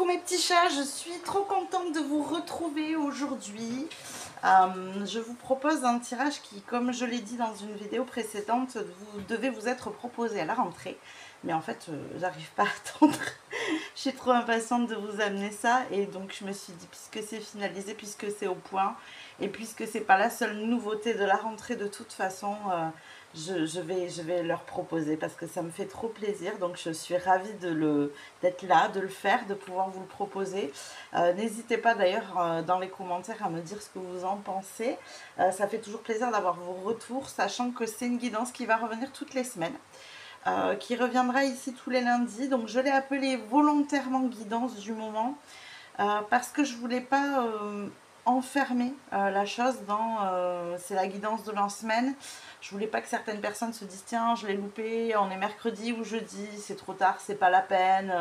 Coucou mes petits chats, je suis trop contente de vous retrouver aujourd'hui. Je vous propose un tirage qui, comme je l'ai dit dans une vidéo précédente, vous devez vous être proposé à la rentrée. Mais en fait, j'arrive pas à attendre. Je suis trop impatiente de vous amener ça. Et donc je me suis dit, puisque c'est finalisé, puisque c'est au point, et puisque c'est pas la seule nouveauté de la rentrée de toute façon, je vais leur proposer parce que ça me fait trop plaisir. Donc je suis ravie d'être là, de le faire, de pouvoir vous le proposer. N'hésitez pas d'ailleurs dans les commentaires à me dire ce que vous en pensez. Ça fait toujours plaisir d'avoir vos retours, sachant que c'est une guidance qui va revenir toutes les semaines. Qui reviendra ici tous les lundis. Donc je l'ai appelée volontairement guidance du moment parce que je voulais pas enfermer la chose dans c'est la guidance de la semaine. Je voulais pas que certaines personnes se disent tiens je l'ai loupé, on est mercredi ou jeudi, c'est trop tard, c'est pas la peine,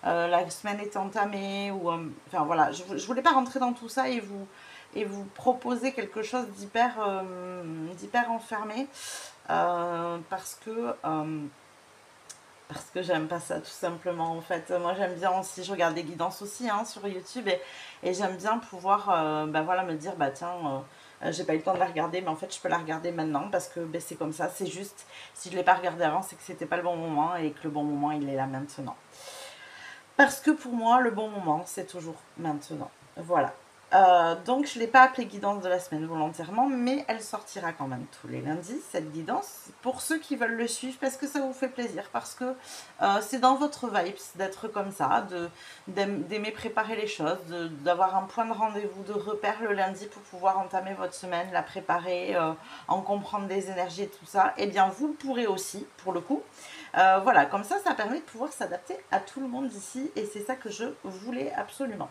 la semaine est entamée ou enfin voilà, je voulais pas rentrer dans tout ça et vous proposer quelque chose d'hyper enfermé parce que j'aime pas ça tout simplement en fait. Moi j'aime bien aussi, je regarde des guidances aussi sur YouTube et j'aime bien pouvoir voilà, me dire bah tiens j'ai pas eu le temps de la regarder mais en fait je peux la regarder maintenant parce que c'est comme ça, c'est juste si je l'ai pas regardé avant c'est que c'était pas le bon moment et que le bon moment il est là maintenant. Parce que pour moi le bon moment c'est toujours maintenant. Voilà. Donc je ne l'ai pas appelée guidance de la semaine volontairement, mais elle sortira quand même tous les lundis, cette guidance, pour ceux qui veulent le suivre, parce que ça vous fait plaisir, parce que c'est dans votre vibe d'être comme ça, d'aimer préparer les choses, d'avoir un point de rendez-vous, de repère le lundi pour pouvoir entamer votre semaine, la préparer, en comprendre des énergies et tout ça. Eh bien vous le pourrez aussi, pour le coup. Voilà, comme ça permet de pouvoir s'adapter à tout le monde ici, et c'est ça que je voulais absolument.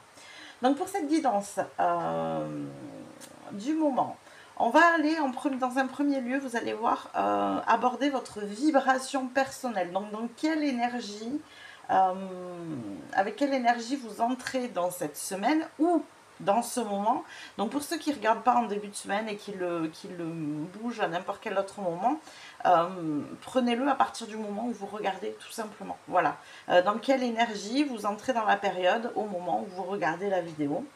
Donc pour cette guidance du moment, on va aller dans un premier lieu, vous allez voir, aborder votre vibration personnelle. Donc dans quelle énergie, avec quelle énergie vous entrez dans cette semaine ou dans ce moment. Donc pour ceux qui ne regardent pas en début de semaine et qui le bougent à n'importe quel autre moment, prenez-le à partir du moment où vous regardez tout simplement. Voilà. Dans quelle énergie vous entrez dans la période au moment où vous regardez la vidéo.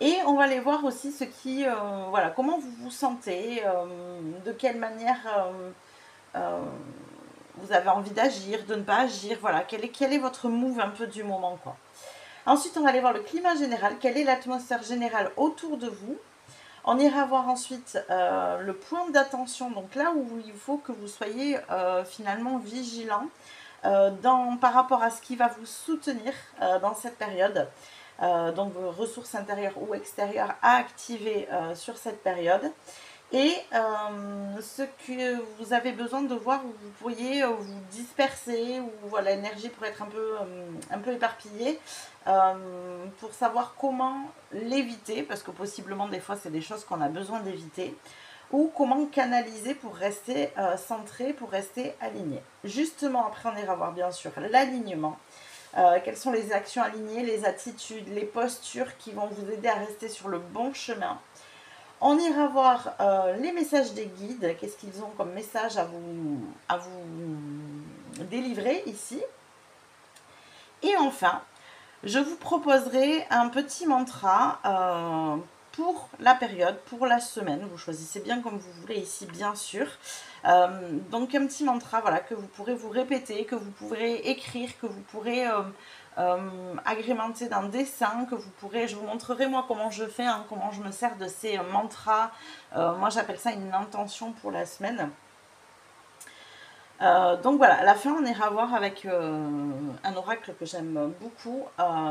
Et on va aller voir aussi ce qui, voilà, comment vous vous sentez, de quelle manière vous avez envie d'agir, de ne pas agir, voilà, quel est votre move un peu du moment, quoi. Ensuite, on va aller voir le climat général, quelle est l'atmosphère générale autour de vous. On ira voir ensuite le point d'attention, donc là où il faut que vous soyez finalement vigilant par rapport à ce qui va vous soutenir dans cette période. Donc vos ressources intérieures ou extérieures à activer sur cette période. Et ce que vous avez besoin de voir où vous pourriez vous disperser, où voilà, l'énergie pourrait être un peu éparpillée, pour savoir comment l'éviter, parce que possiblement des fois c'est des choses qu'on a besoin d'éviter, ou comment canaliser pour rester centré, pour rester aligné. Justement, après on ira voir bien sûr l'alignement. Quelles sont les actions alignées, les attitudes, les postures qui vont vous aider à rester sur le bon chemin. On ira voir les messages des guides, qu'est-ce qu'ils ont comme message à vous délivrer ici. Et enfin, je vous proposerai un petit mantra pour la période, pour la semaine. Vous choisissez bien comme vous voulez ici, bien sûr. Donc un petit mantra, voilà, que vous pourrez vous répéter, que vous pourrez écrire, que vous pourrez agrémenter d'un dessin, que vous pourrez, je vous montrerai moi comment je fais, comment je me sers de ces mantras. Moi j'appelle ça une intention pour la semaine. Donc voilà, à la fin on ira voir avec un oracle que j'aime beaucoup,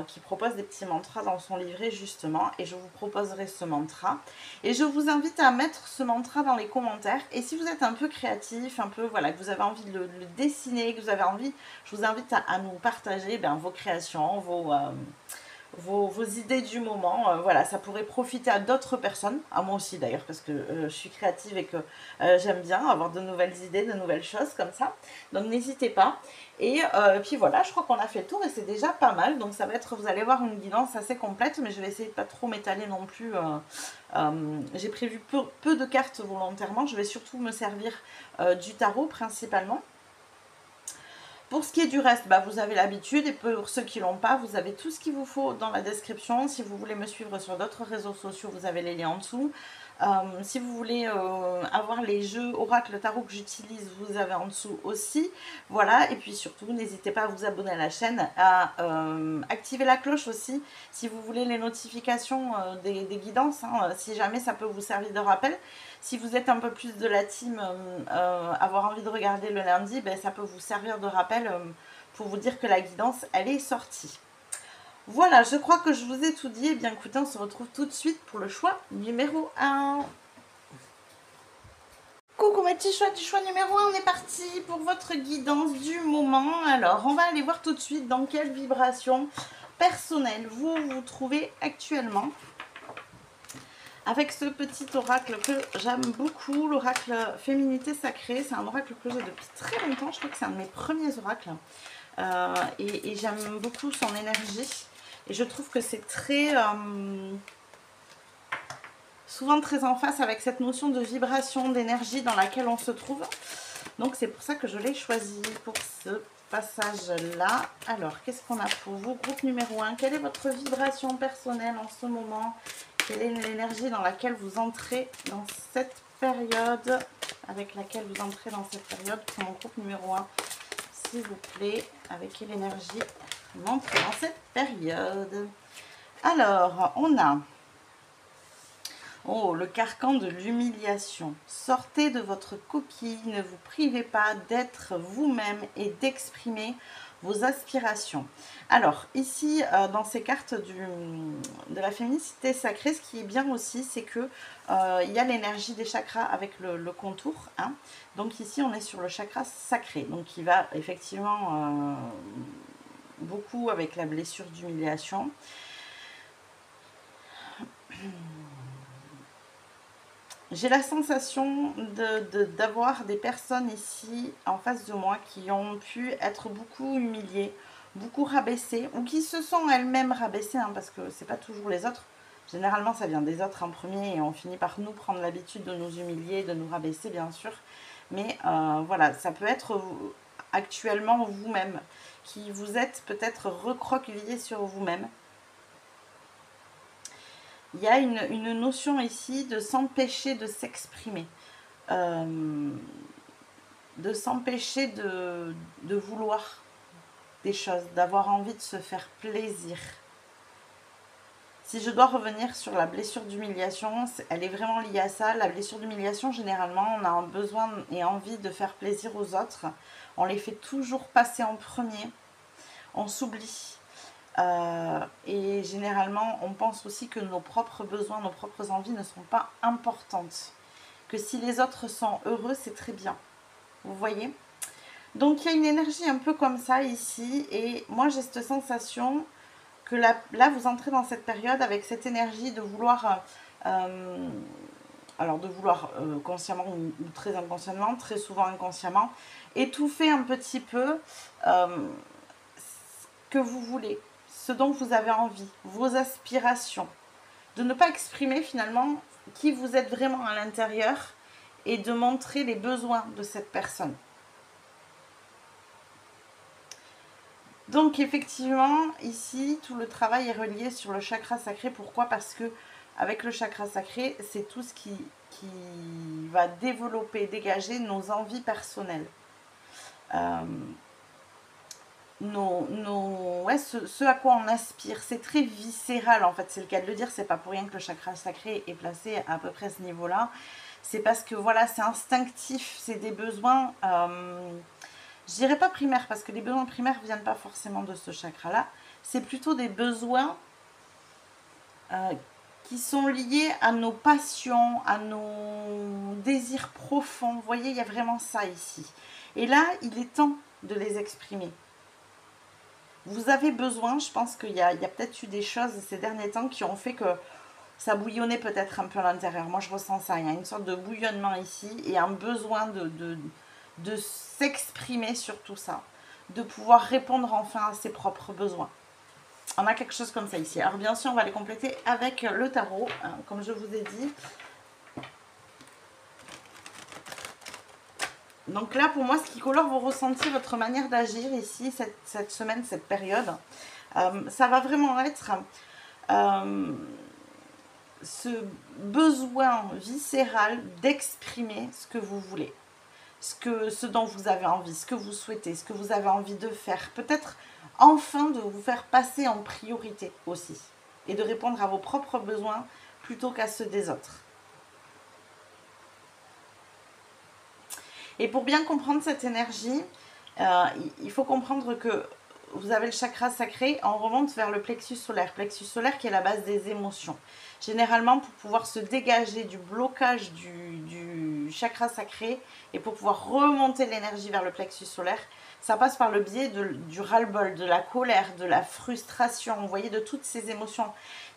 qui propose des petits mantras dans son livret justement, et je vous proposerai ce mantra et je vous invite à mettre ce mantra dans les commentaires. Et si vous êtes un peu créatif, un peu voilà, que vous avez envie de le dessiner, que vous avez envie, je vous invite à nous partager vos créations, vos idées du moment. Voilà, ça pourrait profiter à d'autres personnes, à moi aussi d'ailleurs, parce que je suis créative et que j'aime bien avoir de nouvelles idées, de nouvelles choses comme ça. Donc n'hésitez pas. Et puis voilà, je crois qu'on a fait le tour et c'est déjà pas mal. Donc ça va être, vous allez voir, une guidance assez complète, mais je vais essayer de pas trop m'étaler non plus. J'ai prévu peu de cartes volontairement. Je vais surtout me servir du tarot principalement. Pour ce qui est du reste, bah, vous avez l'habitude, et pour ceux qui ne l'ont pas, vous avez tout ce qu'il vous faut dans la description. Si vous voulez me suivre sur d'autres réseaux sociaux, vous avez les liens en dessous. Si vous voulez avoir les jeux Oracle Tarot que j'utilise, vous avez en dessous aussi. Voilà, et puis surtout, n'hésitez pas à vous abonner à la chaîne, à activer la cloche aussi, si vous voulez les notifications des guidances, hein, si jamais ça peut vous servir de rappel. Si vous êtes un peu plus de la team, avoir envie de regarder le lundi, ben, ça peut vous servir de rappel pour vous dire que la guidance, elle est sortie. Voilà, je crois que je vous ai tout dit. Eh bien, écoutez, on se retrouve tout de suite pour le choix numéro 1. Coucou mes petits choix du choix numéro 1, on est parti pour votre guidance du moment. Alors, on va aller voir tout de suite dans quelle vibration personnelle vous vous trouvez actuellement. Avec ce petit oracle que j'aime beaucoup, l'oracle Féminité Sacrée. C'est un oracle que j'ai depuis très longtemps, je crois que c'est un de mes premiers oracles. Et j'aime beaucoup son énergie. Et je trouve que c'est très... souvent très en face avec cette notion de vibration, d'énergie dans laquelle on se trouve. Donc c'est pour ça que je l'ai choisi pour ce passage-là. Alors, qu'est-ce qu'on a pour vous? Groupe numéro 1, quelle est votre vibration personnelle en ce moment? Quelle est l'énergie dans laquelle vous entrez dans cette période? Avec laquelle vous entrez dans cette période pour mon groupe numéro 1, s'il vous plaît. Avec quelle énergie vous entrez dans cette période? Alors, on a... Oh, le carcan de l'humiliation. Sortez de votre coquille, ne vous privez pas d'être vous-même et d'exprimer vos aspirations. Alors, ici, dans ces cartes de la féminicité sacrée, ce qui est bien aussi, c'est que il y a l'énergie des chakras avec le contour. Hein. Donc ici, on est sur le chakra sacré, donc qui va effectivement beaucoup avec la blessure d'humiliation. J'ai la sensation d'avoir des personnes ici en face de moi qui ont pu être beaucoup humiliées, beaucoup rabaissées, ou qui se sont elles-mêmes rabaissées, hein, parce que c'est pas toujours les autres. Généralement, ça vient des autres en premier et on finit par nous prendre l'habitude de nous humilier, de nous rabaisser, bien sûr. Mais voilà, ça peut être actuellement vous-même, qui vous êtes peut-être recroquevillé sur vous-même. Il y a une notion ici de s'empêcher de s'exprimer, de s'empêcher de vouloir des choses, d'avoir envie de se faire plaisir. Si je dois revenir sur la blessure d'humiliation, elle est vraiment liée à ça. La blessure d'humiliation, généralement, on a un besoin et envie de faire plaisir aux autres. On les fait toujours passer en premier. On s'oublie. Et généralement, on pense aussi que nos propres besoins, nos propres envies ne sont pas importantes. Que si les autres sont heureux, c'est très bien. Vous voyez? Donc, il y a une énergie un peu comme ça ici. Et moi, j'ai cette sensation que là, vous entrez dans cette période avec cette énergie de vouloir... alors, de vouloir consciemment ou très inconsciemment, très souvent inconsciemment, étouffer un petit peu ce que vous voulez. Ce dont vous avez envie, vos aspirations, de ne pas exprimer finalement qui vous êtes vraiment à l'intérieur et de montrer les besoins de cette personne. Donc effectivement, ici, tout le travail est relié sur le chakra sacré. Pourquoi? Parce que avec le chakra sacré, c'est tout ce qui va développer, dégager nos envies personnelles. Ouais, ce à quoi on aspire, c'est très viscéral en fait, c'est le cas de le dire, c'est pas pour rien que le chakra sacré est placé à peu près à ce niveau là, c'est parce que voilà, c'est instinctif, c'est des besoins, je dirais pas primaires, parce que les besoins primaires viennent pas forcément de ce chakra là, c'est plutôt des besoins qui sont liés à nos passions, à nos désirs profonds, vous voyez, il y a vraiment ça ici, et là il est temps de les exprimer. Vous avez besoin, je pense qu'il y a peut-être eu des choses ces derniers temps qui ont fait que ça bouillonnait peut-être un peu à l'intérieur. Moi, je ressens ça. Il y a une sorte de bouillonnement ici et un besoin de s'exprimer sur tout ça. De pouvoir répondre enfin à ses propres besoins. On a quelque chose comme ça ici. Alors, bien sûr, on va les compléter avec le tarot, hein, comme je vous ai dit. Donc là, pour moi, ce qui colore vos ressentis, votre manière d'agir ici, cette semaine, cette période, ça va vraiment être ce besoin viscéral d'exprimer ce que vous voulez, ce dont vous avez envie, ce que vous souhaitez, ce que vous avez envie de faire. Peut-être enfin de vous faire passer en priorité aussi et de répondre à vos propres besoins plutôt qu'à ceux des autres. Et pour bien comprendre cette énergie, il faut comprendre que vous avez le chakra sacré, on remonte vers le plexus solaire qui est la base des émotions. Généralement, pour pouvoir se dégager du blocage du chakra sacré et pour pouvoir remonter l'énergie vers le plexus solaire, ça passe par le biais du ras-le-bol, de la colère, de la frustration, vous voyez, de toutes ces émotions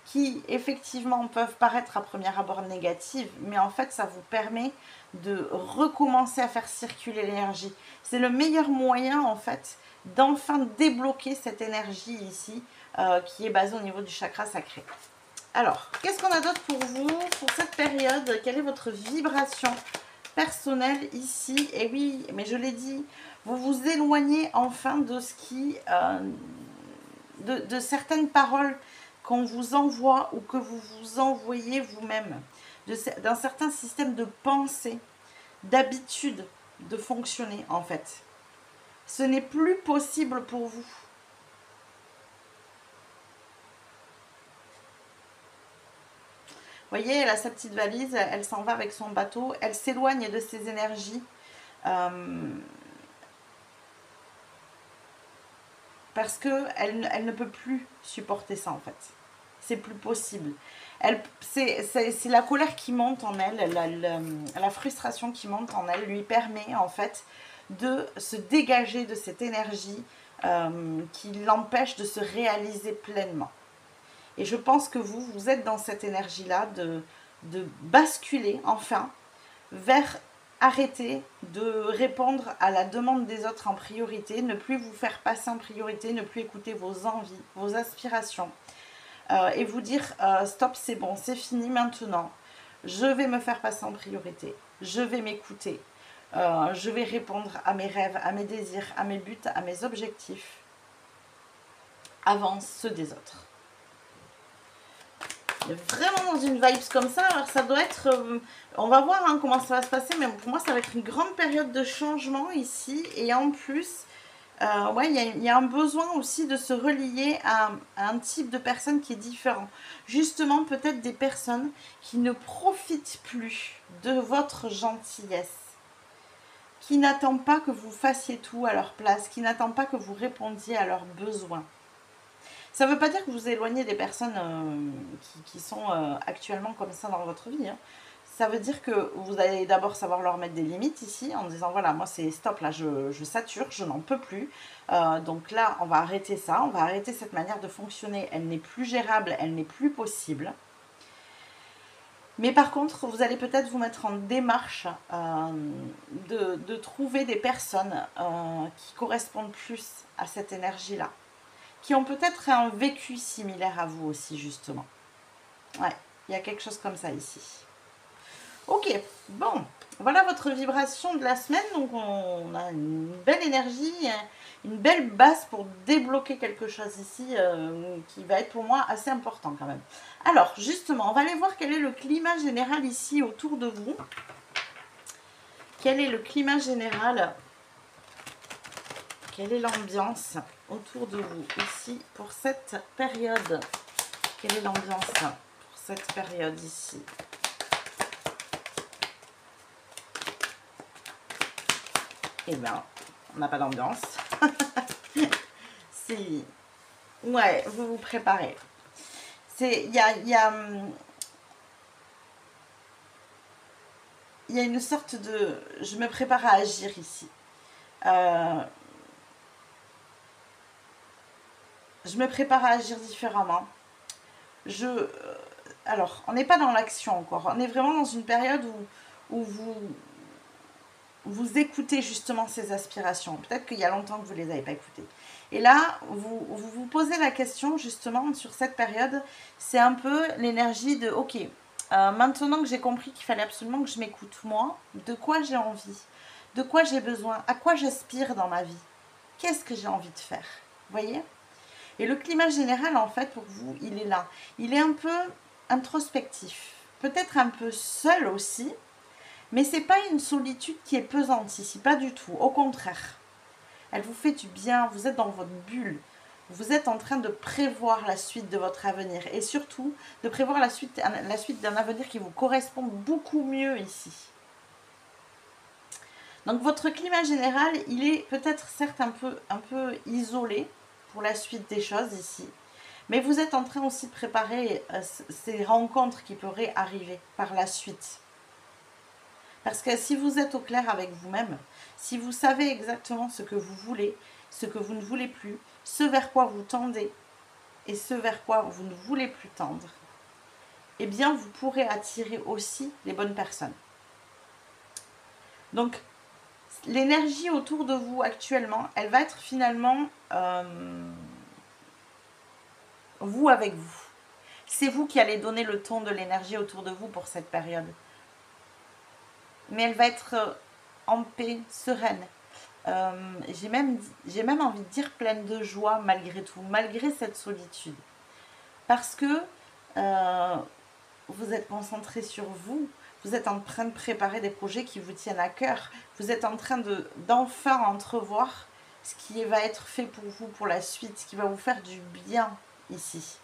qui effectivement peuvent paraître à premier abord négatives, mais en fait ça vous permet de recommencer à faire circuler l'énergie. C'est le meilleur moyen en fait d'enfin débloquer cette énergie ici qui est basée au niveau du chakra sacré. Alors, qu'est-ce qu'on a d'autre pour vous pour cette période? Quelle est votre vibration personnelle ici? Et oui, mais je l'ai dit, vous vous éloignez enfin de ce qui... de certaines paroles qu'on vous envoie ou que vous vous envoyez vous-même, d'un certain système de pensée, d'habitude de fonctionner en fait. Ce n'est plus possible pour vous. Vous voyez, elle a sa petite valise, elle s'en va avec son bateau, elle s'éloigne de ses énergies. Parce qu'elle ne peut plus supporter ça en fait. C'est plus possible. C'est la colère qui monte en elle, la frustration qui monte en elle lui permet en fait de se dégager de cette énergie qui l'empêche de se réaliser pleinement. Et je pense que vous êtes dans cette énergie-là de basculer enfin vers arrêter de répondre à la demande des autres en priorité, ne plus vous faire passer en priorité, ne plus écouter vos envies, vos aspirations. Et vous dire stop, c'est bon, c'est fini maintenant. Je vais me faire passer en priorité. Je vais m'écouter. Je vais répondre à mes rêves, à mes désirs, à mes buts, à mes objectifs avant ceux des autres. Vraiment dans une vibe comme ça, alors ça doit être, on va voir hein, comment ça va se passer, mais pour moi ça va être une grande période de changement ici, et en plus, ouais, il y a un besoin aussi de se relier à un type de personne qui est différent. Justement, peut-être des personnes qui ne profitent plus de votre gentillesse, qui n'attendent pas que vous fassiez tout à leur place, qui n'attendent pas que vous répondiez à leurs besoins. Ça ne veut pas dire que vous éloignez des personnes qui sont actuellement comme ça dans votre vie. Hein. Ça veut dire que vous allez d'abord savoir leur mettre des limites ici en disant voilà, moi c'est stop, là je sature, je n'en peux plus. Donc là, on va arrêter ça, on va arrêter cette manière de fonctionner. Elle n'est plus gérable, elle n'est plus possible. Mais par contre, vous allez peut-être vous mettre en démarche de trouver des personnes qui correspondent plus à cette énergie-là, qui ont peut-être un vécu similaire à vous aussi, justement. Ouais, il y a quelque chose comme ça ici. Ok, bon, voilà votre vibration de la semaine. Donc, on a une belle énergie, une belle base pour débloquer quelque chose ici qui va être pour moi assez important quand même. Alors, justement, on va aller voir quel est le climat général ici autour de vous. Quel est le climat général? Quelle est l'ambiance autour de vous ici pour cette période? Quelle est l'ambiance pour cette période ici? Eh bien, on n'a pas d'ambiance. Si, ouais, vous vous préparez. Il y a une sorte de... Je me prépare à agir ici. Je me prépare à agir différemment. Alors, on n'est pas dans l'action encore. On est vraiment dans une période où vous écoutez justement ces aspirations. Peut-être qu'il y a longtemps que vous ne les avez pas écoutées. Et là, vous posez la question justement sur cette période. C'est un peu l'énergie de, ok, maintenant que j'ai compris qu'il fallait absolument que je m'écoute moi, de quoi j'ai envie? De quoi j'ai besoin? À quoi j'aspire dans ma vie? Qu'est-ce que j'ai envie de faire? Vous voyez? Et le climat général, en fait, pour vous, il est là. Il est un peu introspectif, peut-être un peu seul aussi, mais c'est pas une solitude qui est pesante ici, pas du tout. Au contraire, elle vous fait du bien, vous êtes dans votre bulle. Vous êtes en train de prévoir la suite de votre avenir et surtout de prévoir la suite d'un avenir qui vous correspond beaucoup mieux ici. Donc votre climat général, il est peut-être certes un peu isolé pour la suite des choses ici, mais vous êtes en train aussi de préparer ces rencontres qui pourraient arriver par la suite. Parce que si vous êtes au clair avec vous-même, si vous savez exactement ce que vous voulez, ce que vous ne voulez plus, ce vers quoi vous tendez et ce vers quoi vous ne voulez plus tendre, eh bien vous pourrez attirer aussi les bonnes personnes. Donc l'énergie autour de vous actuellement, elle va être finalement vous avec vous. C'est vous qui allez donner le ton de l'énergie autour de vous pour cette période. Mais elle va être en paix, sereine. J'ai même envie de dire pleine de joie malgré tout, malgré cette solitude. Parce que vous êtes concentré sur vous, vous êtes en train de préparer des projets qui vous tiennent à cœur, vous êtes en train d'enfin entrevoir ce qui va être fait pour vous pour la suite, ce qui va vous faire du bien ici.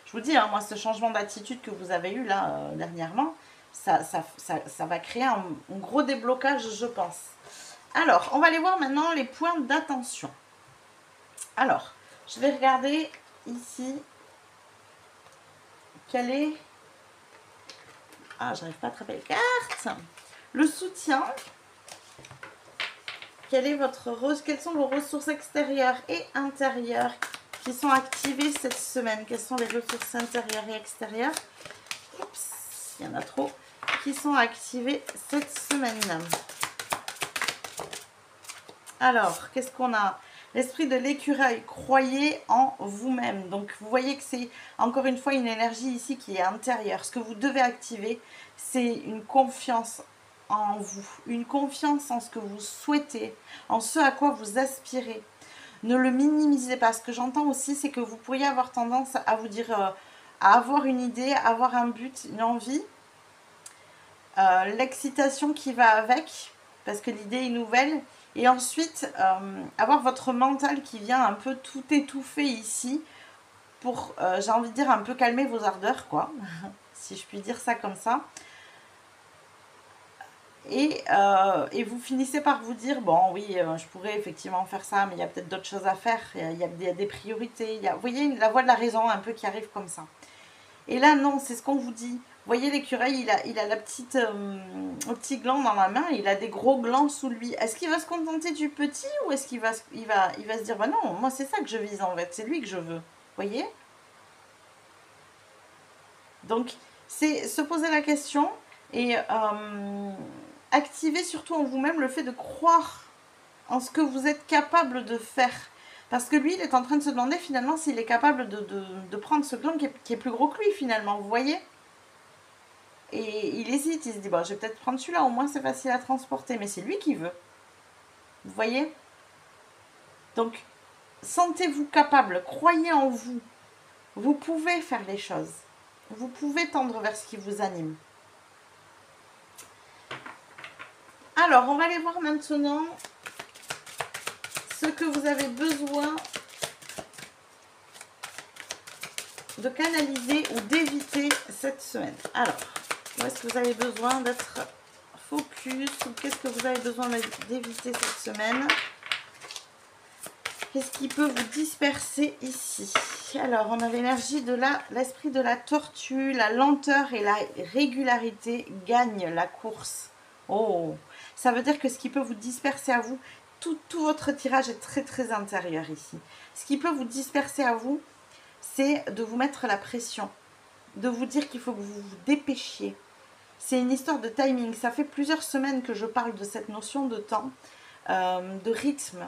Je vous dis, hein, moi, ce changement d'attitude que vous avez eu là dernièrement, ça va créer un gros déblocage, je pense. Alors, on va aller voir maintenant les points d'attention. Alors, je vais regarder ici quel est... Ah, j'arrive pas à attraper les cartes. Le soutien. Quelles sont vos ressources extérieures et intérieures qui sont activées cette semaine? Quelles sont les ressources intérieures et extérieures? Oups, il y en a trop. Qui sont activées cette semaine? Alors, qu'est-ce qu'on a? L'esprit de l'écureuil, croyez en vous-même. Donc, vous voyez que c'est encore une fois une énergie ici qui est intérieure. Ce que vous devez activer, c'est une confiance en vous, une confiance en ce que vous souhaitez, en ce à quoi vous aspirez. Ne le minimisez pas. Ce que j'entends aussi, c'est que vous pourriez avoir tendance à vous dire, à avoir une idée, à avoir un but, une envie, l'excitation qui va avec, parce que l'idée est nouvelle. Et ensuite, avoir votre mental qui vient un peu tout étouffer ici pour, j'ai envie de dire, un peu calmer vos ardeurs, quoi, si je puis dire ça comme ça. Et vous finissez par vous dire, bon, oui, je pourrais effectivement faire ça, mais il y a peut-être d'autres choses à faire, il y a des priorités. Vous voyez, la voix de la raison un peu qui arrive comme ça. Et là, non, c'est ce qu'on vous dit. Vous voyez, l'écureuil, il a le petit gland dans la main, il a des gros glands sous lui. Est-ce qu'il va se contenter du petit ou est-ce qu'il va se dire, bah non, moi c'est ça que je vise en fait, c'est lui que je veux. Vous voyez? Donc, c'est se poser la question et activer surtout en vous-même le fait de croire en ce que vous êtes capable de faire. Parce que lui, il est en train de se demander finalement s'il est capable de prendre ce gland qui est plus gros que lui finalement, vous voyez? Et il hésite, il se dit, bon, je vais peut-être prendre celui-là, au moins c'est facile à transporter, mais c'est lui qui veut. Vous voyez? Donc, sentez-vous capable, croyez en vous. Vous pouvez faire les choses. Vous pouvez tendre vers ce qui vous anime. Alors, on va aller voir maintenant ce que vous avez besoin de canaliser ou d'éviter cette semaine. Alors, où est-ce que vous avez besoin d'être focus ou qu'est-ce que vous avez besoin d'éviter cette semaine? Qu'est-ce qui peut vous disperser ici? Alors, on a l'énergie de l'esprit de la tortue, la lenteur et la régularité gagnent la course. Oh, ça veut dire que ce qui peut vous disperser à vous, tout votre tirage est très très intérieur ici. Ce qui peut vous disperser à vous, c'est de vous mettre la pression, de vous dire qu'il faut que vous vous dépêchiez. C'est une histoire de timing. Ça fait plusieurs semaines que je parle de cette notion de temps, de rythme.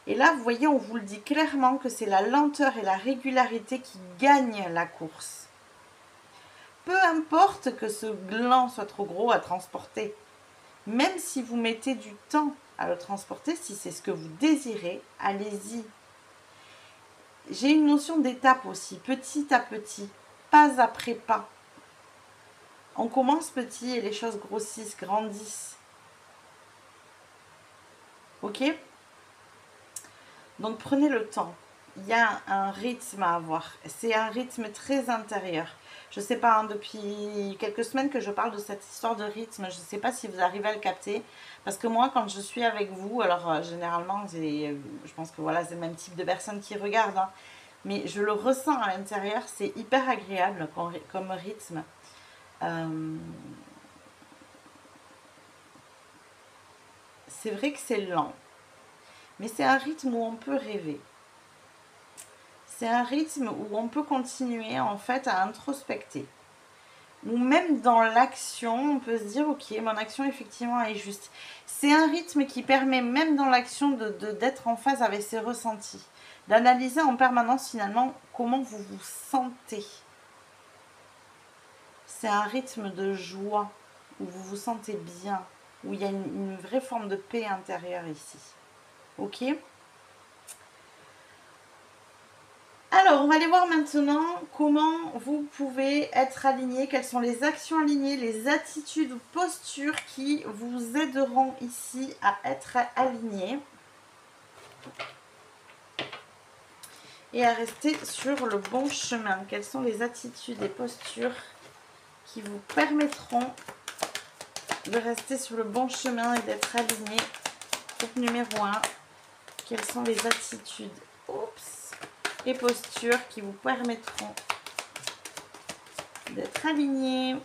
Et là, vous voyez, on vous le dit clairement que c'est la lenteur et la régularité qui gagnent la course. Peu importe que ce gland soit trop gros à transporter. Même si vous mettez du temps à le transporter, si c'est ce que vous désirez, allez-y. J'ai une notion d'étape aussi, petit à petit, pas après pas. On commence petit et les choses grossissent, grandissent. Ok? Donc prenez le temps. Il y a un rythme à avoir. C'est un rythme très intérieur. Je ne sais pas, hein, depuis quelques semaines que je parle de cette histoire de rythme. Je ne sais pas si vous arrivez à le capter. Parce que moi, quand je suis avec vous, alors généralement, je pense que voilà, c'est le même type de personnes qui regardent. Hein, mais je le ressens à l'intérieur. C'est hyper agréable comme rythme. C'est vrai que c'est lent. Mais c'est un rythme où on peut rêver. C'est un rythme où on peut continuer en fait à introspecter. Ou même dans l'action, on peut se dire ok, mon action effectivement est juste. C'est un rythme qui permet même dans l'action d'être en phase avec ses ressentis. D'analyser en permanence finalement comment vous vous sentez. C'est un rythme de joie, où vous vous sentez bien, où il y a une vraie forme de paix intérieure ici. Ok ? Alors, on va aller voir maintenant comment vous pouvez être aligné, quelles sont les actions alignées, les attitudes ou postures qui vous aideront ici à être aligné et à rester sur le bon chemin. Quelles sont les attitudes et postures qui vous permettront de rester sur le bon chemin et d'être aligné. Groupe numéro 1, quelles sont les attitudes et postures qui vous permettront d'être aligné.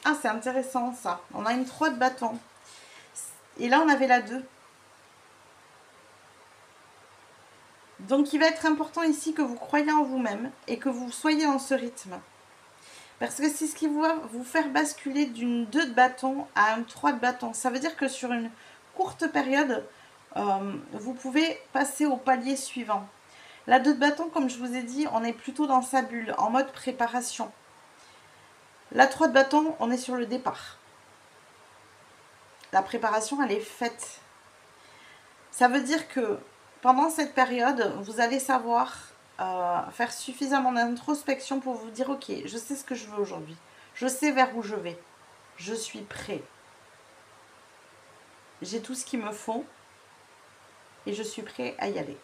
Ah, c'est intéressant ça. On a une 3 de bâton. Et là, on avait la 2. Donc, il va être important ici que vous croyez en vous-même et que vous soyez dans ce rythme. Parce que c'est ce qui va vous faire basculer d'une 2 de bâton à un 3 de bâton. Ça veut dire que sur une courte période, vous pouvez passer au palier suivant. La 2 de bâton, comme je vous ai dit, on est plutôt dans sa bulle, en mode préparation. La 3 de bâton, on est sur le départ. La préparation, elle est faite. Ça veut dire que pendant cette période, vous allez savoir faire suffisamment d'introspection pour vous dire, ok, je sais ce que je veux aujourd'hui. Je sais vers où je vais. Je suis prêt. J'ai tout ce qu'il me faut. Et je suis prêt à y aller.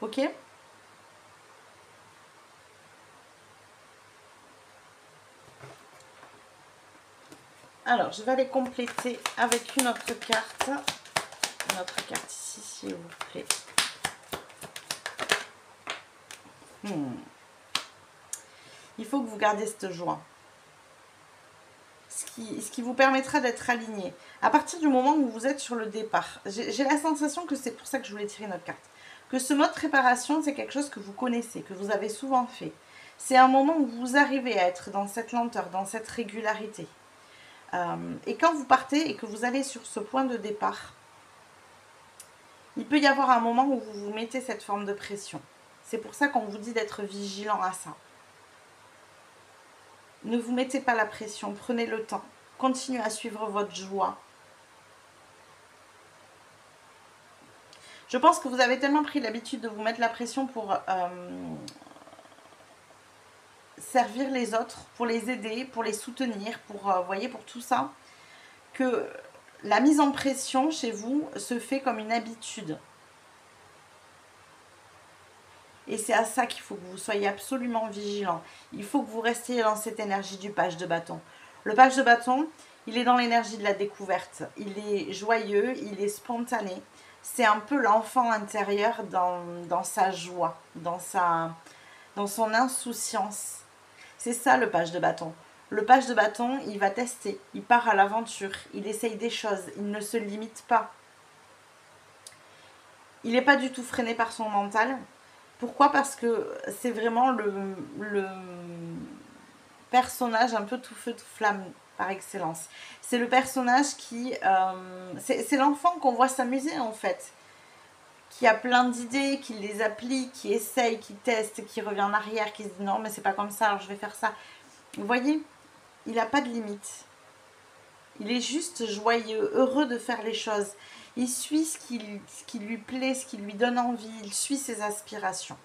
Ok ? Alors, je vais aller compléter avec une autre carte. Une autre carte ici, s'il vous plaît. Il faut que vous gardiez cette joie. Ce qui vous permettra d'être aligné. À partir du moment où vous êtes sur le départ, j'ai la sensation que c'est pour ça que je voulais tirer notre carte. Que ce mode préparation, c'est quelque chose que vous connaissez, que vous avez souvent fait. C'est un moment où vous arrivez à être dans cette lenteur, dans cette régularité. Et quand vous partez et que vous allez sur ce point de départ, il peut y avoir un moment où vous vous mettez cette forme de pression. C'est pour ça qu'on vous dit d'être vigilant à ça. Ne vous mettez pas la pression, prenez le temps. Continuez à suivre votre joie. Je pense que vous avez tellement pris l'habitude de vous mettre la pression pour servir les autres, pour les aider, pour les soutenir, pour, voyez, pour tout ça, que la mise en pression chez vous se fait comme une habitude. Et c'est à ça qu'il faut que vous soyez absolument vigilant. Il faut que vous restiez dans cette énergie du page de bâton. Le page de bâton, il est dans l'énergie de la découverte. Il est joyeux, il est spontané. C'est un peu l'enfant intérieur dans sa joie, dans son insouciance. C'est ça le page de bâton. Le page de bâton, il va tester, il part à l'aventure, il essaye des choses, il ne se limite pas. Il n'est pas du tout freiné par son mental. Pourquoi ? Parce que c'est vraiment le personnage un peu tout feu tout flamme par excellence. C'est le personnage qui... c'est l'enfant qu'on voit s'amuser en fait. Qui a plein d'idées, qui les applique, qui essaye, qui teste, qui revient en arrière, qui se dit non mais c'est pas comme ça, alors je vais faire ça. Vous voyez, il n'a pas de limite. Il est juste joyeux, heureux de faire les choses. Il suit ce qui lui plaît, ce qui lui donne envie. Il suit ses aspirations.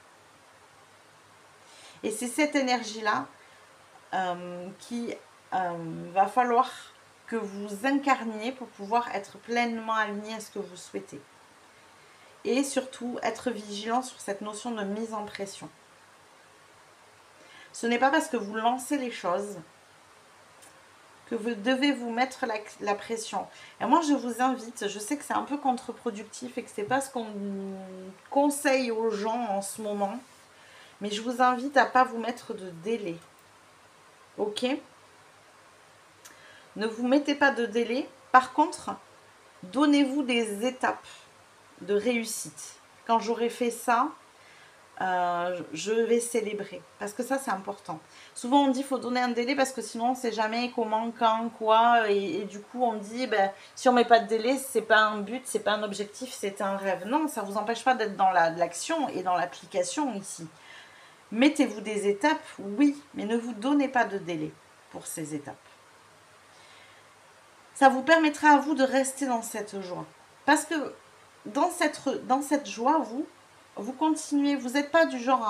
Et c'est cette énergie-là qui va falloir que vous incarniez pour pouvoir être pleinement aligné à ce que vous souhaitez. Et surtout, être vigilant sur cette notion de mise en pression. Ce n'est pas parce que vous lancez les choses que vous devez vous mettre la pression. Et moi, je vous invite, je sais que c'est un peu contre-productif et que ce n'est pas ce qu'on conseille aux gens en ce moment, mais je vous invite à ne pas vous mettre de délai. Ok? Ne vous mettez pas de délai. Par contre, donnez-vous des étapes de réussite. Quand j'aurai fait ça, je vais célébrer. Parce que ça, c'est important. Souvent, on dit qu'il faut donner un délai parce que sinon, on ne sait jamais comment, quand, quoi. Et du coup, on dit, ben, si on ne met pas de délai, ce n'est pas un but, c'est pas un objectif, c'est un rêve. Non, ça ne vous empêche pas d'être dans l'action et dans l'application ici. Mettez-vous des étapes, oui, mais ne vous donnez pas de délai pour ces étapes. Ça vous permettra à vous de rester dans cette joie. Parce que dans cette joie, vous continuez, vous n'êtes pas du genre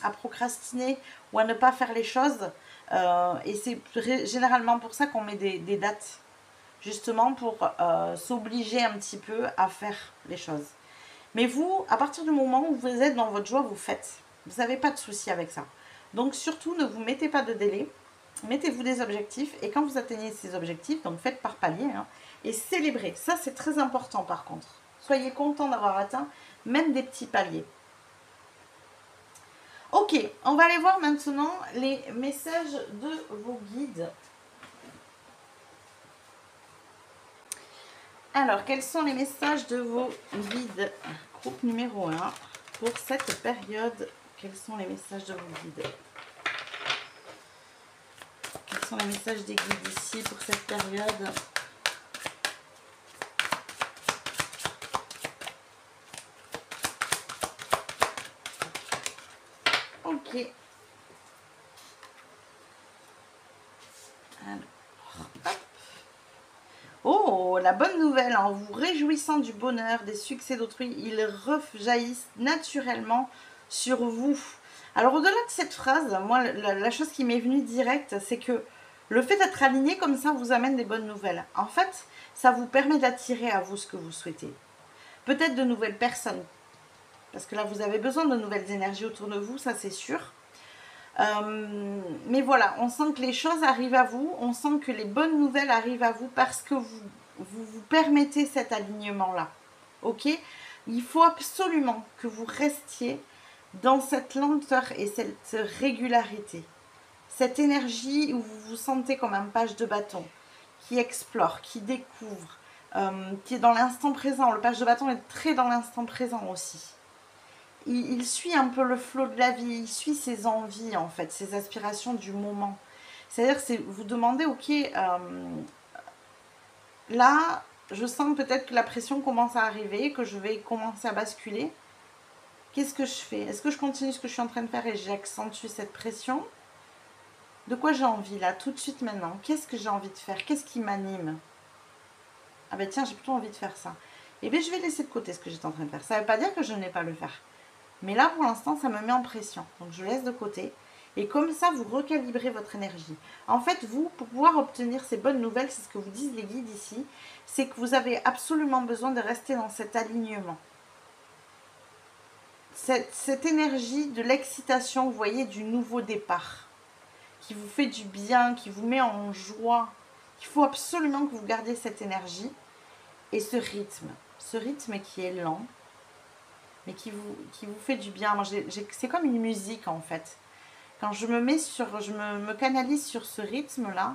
à procrastiner ou à ne pas faire les choses. Et c'est généralement pour ça qu'on met des dates, justement pour s'obliger un petit peu à faire les choses. Mais vous, à partir du moment où vous êtes dans votre joie, vous faites. Vous n'avez pas de souci avec ça. Donc surtout, ne vous mettez pas de délai. Mettez-vous des objectifs. Et quand vous atteignez ces objectifs, donc faites par palier. Et célébrez. Ça, c'est très important par contre. Soyez content d'avoir atteint même des petits paliers. Ok, on va aller voir maintenant les messages de vos guides. Alors, quels sont les messages de vos guides? Groupe numéro 1 pour cette période. Quels sont les messages de vos guides? Quels sont les messages des guides ici pour cette période? Ok. Alors, hop. Oh, la bonne nouvelle, en vous réjouissant du bonheur, des succès d'autrui, ils rejaillissent naturellement sur vous. Alors au-delà de cette phrase, moi la chose qui m'est venue directe, c'est que le fait d'être aligné comme ça vous amène des bonnes nouvelles. En fait, ça vous permet d'attirer à vous ce que vous souhaitez. Peut-être de nouvelles personnes, parce que là vous avez besoin de nouvelles énergies autour de vous, ça c'est sûr. Mais voilà, on sent que les choses arrivent à vous, on sent que les bonnes nouvelles arrivent à vous parce que vous permettez cet alignement-là. Ok? Il faut absolument que vous restiez dans cette lenteur et cette régularité. Cette énergie où vous vous sentez comme un page de bâton, qui explore, qui découvre, qui est dans l'instant présent. Le page de bâton est très dans l'instant présent aussi. Il suit un peu le flot de la vie, il suit ses envies en fait, ses aspirations du moment. C'est-à-dire, vous demandez, ok, là, je sens peut-être que la pression commence à arriver, que je vais commencer à basculer. Qu'est-ce que je fais? Est-ce que je continue ce que je suis en train de faire et j'accentue cette pression? De quoi j'ai envie là, tout de suite maintenant? Qu'est-ce que j'ai envie de faire? Qu'est-ce qui m'anime? Ah ben tiens, j'ai plutôt envie de faire ça. Et bien je vais laisser de côté ce que j'étais en train de faire. Ça ne veut pas dire que je n'ai pas le faire. Mais là, pour l'instant, ça me met en pression. Donc, je laisse de côté. Et comme ça, vous recalibrez votre énergie. En fait, vous, pour pouvoir obtenir ces bonnes nouvelles, c'est ce que vous disent les guides ici, c'est que vous avez absolument besoin de rester dans cet alignement. Cette énergie de l'excitation, vous voyez, du nouveau départ, qui vous fait du bien, qui vous met en joie. Il faut absolument que vous gardiez cette énergie et ce rythme qui est lent, mais qui vous fait du bien. Moi, c'est comme une musique en fait. Quand je me canalise sur ce rythme-là,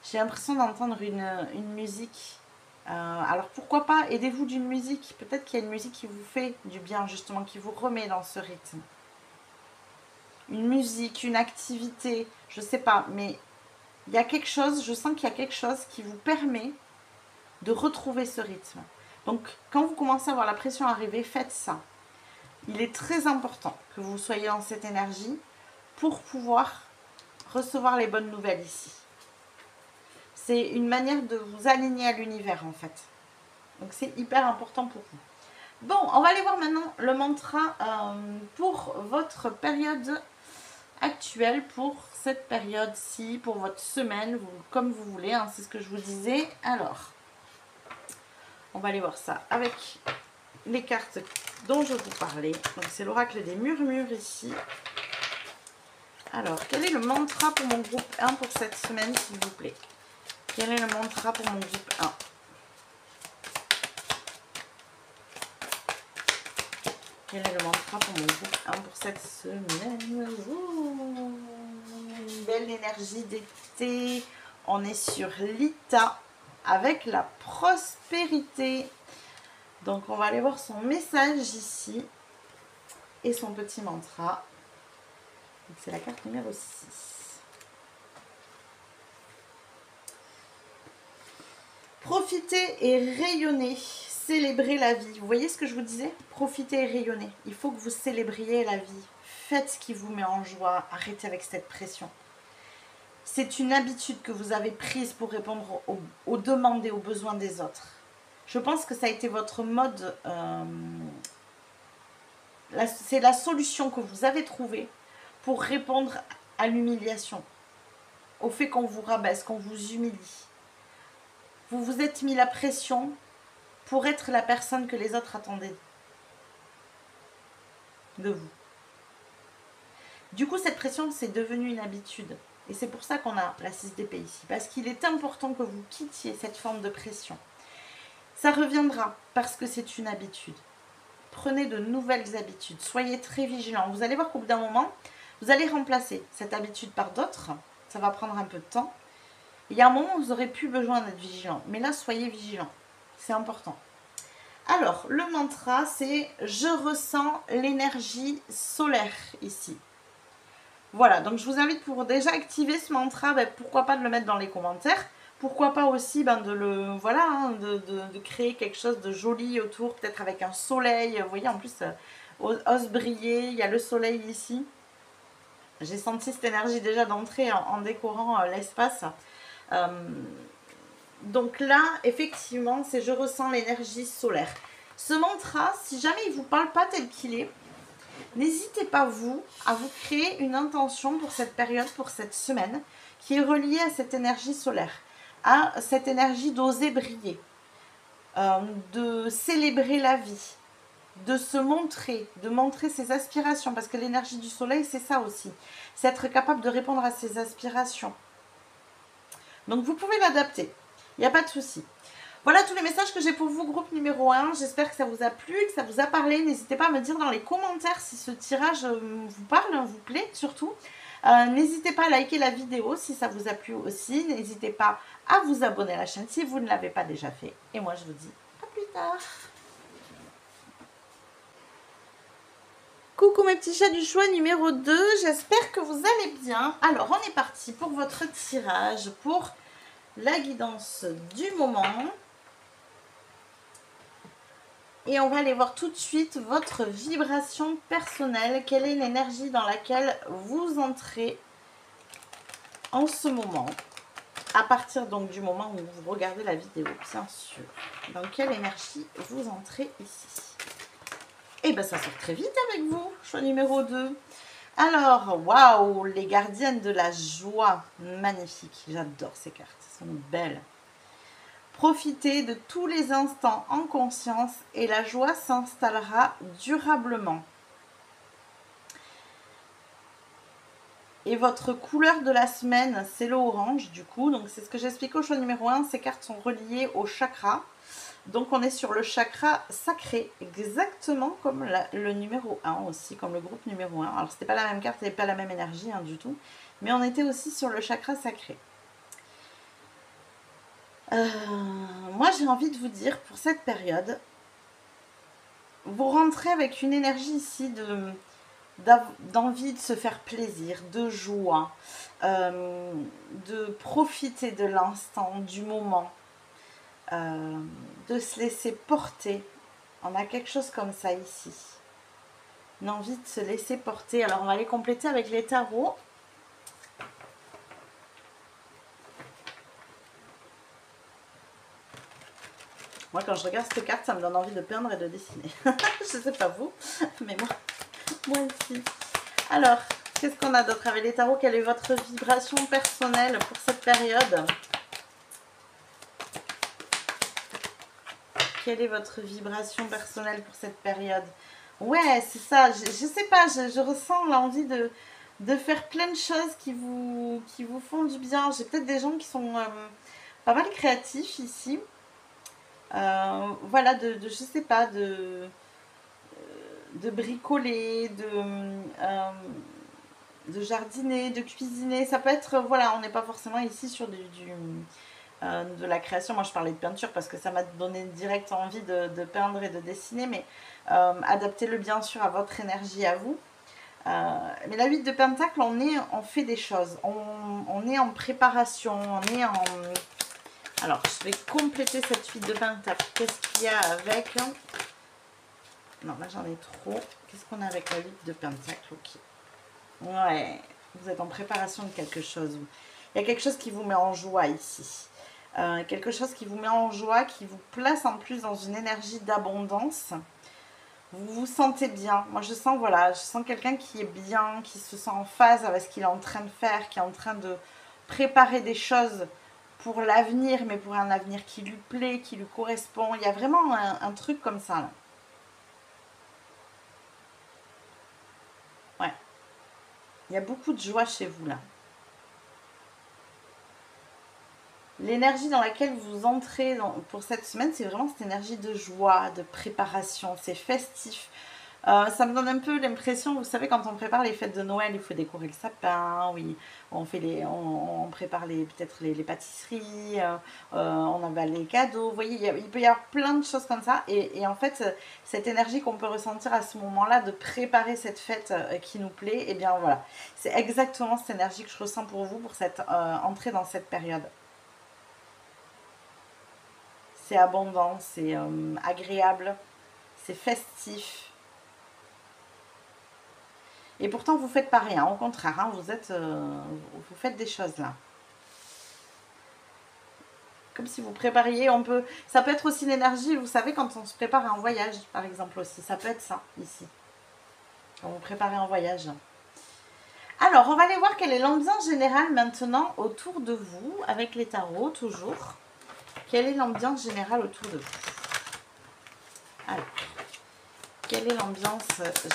j'ai l'impression d'entendre une musique. Alors pourquoi pas, aidez-vous d'une musique. Peut-être qu'il y a une musique qui vous fait du bien justement, qui vous remet dans ce rythme. Une musique, une activité, je sais pas, mais il y a quelque chose, je sens qu'il y a quelque chose qui vous permet de retrouver ce rythme. Donc quand vous commencez à voir la pression arriver, faites ça. Il est très important que vous soyez dans cette énergie pour pouvoir recevoir les bonnes nouvelles ici. C'est une manière de vous aligner à l'univers en fait. Donc c'est hyper important pour vous. Bon, on va aller voir maintenant le mantra pour votre période actuelle, pour cette période-ci, pour votre semaine, comme vous voulez, hein, c'est ce que je vous disais. Alors, on va aller voir ça avec les cartes dont je vous parlais. Donc c'est l'oracle des murmures ici. Alors, quel est le mantra pour mon groupe 1 pour cette semaine, s'il vous plaît? Quel est le mantra pour mon groupe 1? Quel est le mantra pour mon groupe 1 pour cette semaine? Ouh, belle énergie d'été. On est sur l'Ita avec la prospérité. Donc, on va aller voir son message ici et son petit mantra. C'est la carte numéro 6. Profitez et rayonnez. Célébrez la vie. Vous voyez ce que je vous disais? Profitez et rayonnez. Il faut que vous célébriez la vie. Faites ce qui vous met en joie. Arrêtez avec cette pression. C'est une habitude que vous avez prise pour répondre aux demandes et aux besoins des autres. Je pense que ça a été votre mode. C'est la solution que vous avez trouvée pour répondre à l'humiliation. Au fait qu'on vous rabaisse, qu'on vous humilie. Vous vous êtes mis la pression pour être la personne que les autres attendaient de vous. Du coup, cette pression, c'est devenu une habitude. Et c'est pour ça qu'on a la 6 d'épée ici. Parce qu'il est important que vous quittiez cette forme de pression. Ça reviendra parce que c'est une habitude. Prenez de nouvelles habitudes. Soyez très vigilants. Vous allez voir qu'au bout d'un moment, vous allez remplacer cette habitude par d'autres. Ça va prendre un peu de temps. Il y a un moment où vous n'aurez plus besoin d'être vigilant. Mais là, soyez vigilants. C'est important. Alors, le mantra, c'est « Je ressens l'énergie solaire » ici. Voilà, donc je vous invite pour déjà activer ce mantra, pourquoi pas de le mettre dans les commentaires. Pourquoi pas aussi de créer quelque chose de joli autour, peut-être avec un soleil. Vous voyez, en plus, ose briller, il y a le soleil ici. J'ai senti cette énergie déjà d'entrer en décorant l'espace. Donc là, effectivement, c'est « Je ressens l'énergie solaire ». Ce mantra, si jamais il ne vous parle pas tel qu'il est, n'hésitez pas, vous, à vous créer une intention pour cette période, pour cette semaine, qui est reliée à cette énergie solaire, à cette énergie d'oser briller, de célébrer la vie, de se montrer, de montrer ses aspirations, parce que l'énergie du soleil, c'est ça aussi, c'est être capable de répondre à ses aspirations. Donc, vous pouvez l'adapter. Il n'y a pas de souci. Voilà tous les messages que j'ai pour vous, groupe numéro 1. J'espère que ça vous a plu, que ça vous a parlé. N'hésitez pas à me dire dans les commentaires si ce tirage vous parle, vous plaît surtout. N'hésitez pas à liker la vidéo si ça vous a plu aussi. N'hésitez pas à vous abonner à la chaîne si vous ne l'avez pas déjà fait. Et moi, je vous dis à plus tard. Coucou mes petits chats du choix numéro 2. J'espère que vous allez bien. Alors, on est parti pour votre tirage, pour la guidance du moment. Et on va aller voir tout de suite votre vibration personnelle. Quelle est l'énergie dans laquelle vous entrez en ce moment? À partir donc du moment où vous regardez la vidéo, bien sûr. Dans quelle énergie vous entrez ici? Et bien ça sort très vite avec vous, choix numéro 2. Alors, waouh, les gardiennes de la joie. Magnifique, j'adore ces cartes, elles sont belles. Profitez de tous les instants en conscience et la joie s'installera durablement. Et votre couleur de la semaine, c'est le orange du coup. Donc c'est ce que j'explique au choix numéro 1. Ces cartes sont reliées au chakra. Donc on est sur le chakra sacré, exactement comme le numéro 1 aussi, comme le groupe numéro 1. Alors c'était pas la même carte, et pas la même énergie du tout. Mais on était aussi sur le chakra sacré. Moi j'ai envie de vous dire, pour cette période, vous rentrez avec une énergie ici d'envie de se faire plaisir, de joie, de profiter de l'instant, du moment, de se laisser porter. On a quelque chose comme ça ici, une envie de se laisser porter. Alors on va les compléter avec les tarots. Moi, quand je regarde cette carte, ça me donne envie de peindre et de dessiner. Je sais pas vous, mais moi aussi. Alors, qu'est-ce qu'on a d'autre avec les tarots? Quelle est votre vibration personnelle pour cette période? Quelle est votre vibration personnelle pour cette période? Ouais, c'est ça. Je sais pas, je ressens l'envie de faire plein de choses qui vous font du bien. J'ai peut-être des gens qui sont pas mal créatifs ici. Voilà, je sais pas, de bricoler, de jardiner, de cuisiner. Ça peut être, voilà, on n'est pas forcément ici sur de la création. Moi, je parlais de peinture parce que ça m'a donné direct envie de peindre et de dessiner, mais adaptez-le bien sûr à votre énergie, à vous. Mais la 8 de Pentacle, on fait des choses. On est en préparation, on est en... Alors, je vais compléter cette 8 de Pentacle. Qu'est-ce qu'il y a avec... Non, là, j'en ai trop. Qu'est-ce qu'on a avec la 8 de Pentacle? Ok. Ouais, vous êtes en préparation de quelque chose. Il y a quelque chose qui vous met en joie ici. Quelque chose qui vous met en joie, qui vous place en plus dans une énergie d'abondance. Vous vous sentez bien. Moi, je sens, voilà, je sens quelqu'un qui est bien, qui se sent en phase avec ce qu'il est en train de faire, qui est en train de préparer des choses pour l'avenir, mais pour un avenir qui lui plaît, qui lui correspond. Il y a vraiment un truc comme ça, là. Ouais. Il y a beaucoup de joie chez vous, là. L'énergie dans laquelle vous entrez pour cette semaine, c'est vraiment cette énergie de joie, de préparation, c'est festif. Ça me donne un peu l'impression, vous savez, quand on prépare les fêtes de Noël, il faut décorer le sapin, oui, on prépare peut-être les pâtisseries, on emballe les cadeaux, vous voyez, il peut y avoir plein de choses comme ça, et en fait, cette énergie qu'on peut ressentir à ce moment-là, de préparer cette fête qui nous plaît, et bien voilà, c'est exactement cette énergie que je ressens pour vous, pour cette entrée dans cette période. C'est abondant, c'est agréable, c'est festif. Et pourtant, vous faites pas rien, au contraire, hein, vous faites des choses là. Comme si vous prépariez, ça peut être aussi l'énergie, vous savez, quand on se prépare à un voyage, par exemple aussi. Ça peut être ça, ici. Quand vous préparez un voyage. Alors, on va aller voir quelle est l'ambiance générale maintenant autour de vous, avec les tarots, toujours. Quelle est l'ambiance générale autour de vous? Alors, quelle est l'ambiance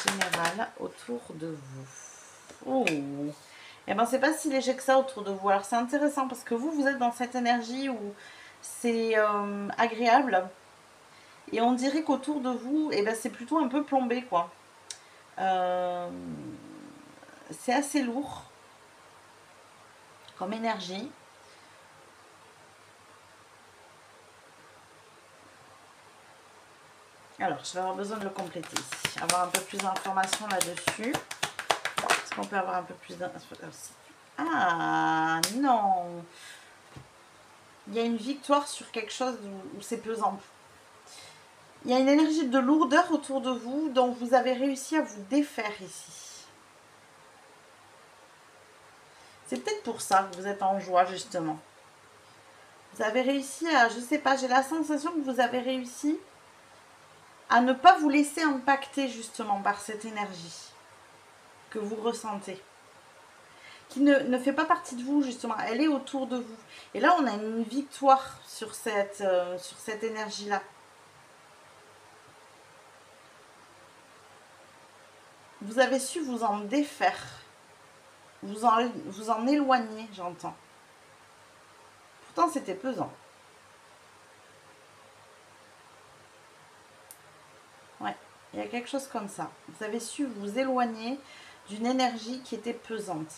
générale autour de vous? Oh, eh ben c'est pas si léger que ça autour de vous. Alors c'est intéressant parce que vous êtes dans cette énergie où c'est agréable. Et on dirait qu'autour de vous, eh ben, c'est plutôt un peu plombé, quoi. C'est assez lourd comme énergie. Alors, je vais avoir besoin de le compléter ici. Avoir un peu plus d'informations là-dessus. Est-ce qu'on peut avoir un peu plus d'informations? Ah, non. Il y a une victoire sur quelque chose où c'est pesant. Il y a une énergie de lourdeur autour de vous dont vous avez réussi à vous défaire ici. C'est peut-être pour ça que vous êtes en joie, justement. Vous avez réussi à, je sais pas, j'ai la sensation que vous avez réussi à ne pas vous laisser impacter justement par cette énergie que vous ressentez. Qui ne fait pas partie de vous justement, elle est autour de vous. Et là on a une victoire sur cette énergie-là. Vous avez su vous en défaire, vous en éloigner, j'entends. Pourtant c'était pesant. Ouais, il y a quelque chose comme ça. Vous avez su vous éloigner d'une énergie qui était pesante.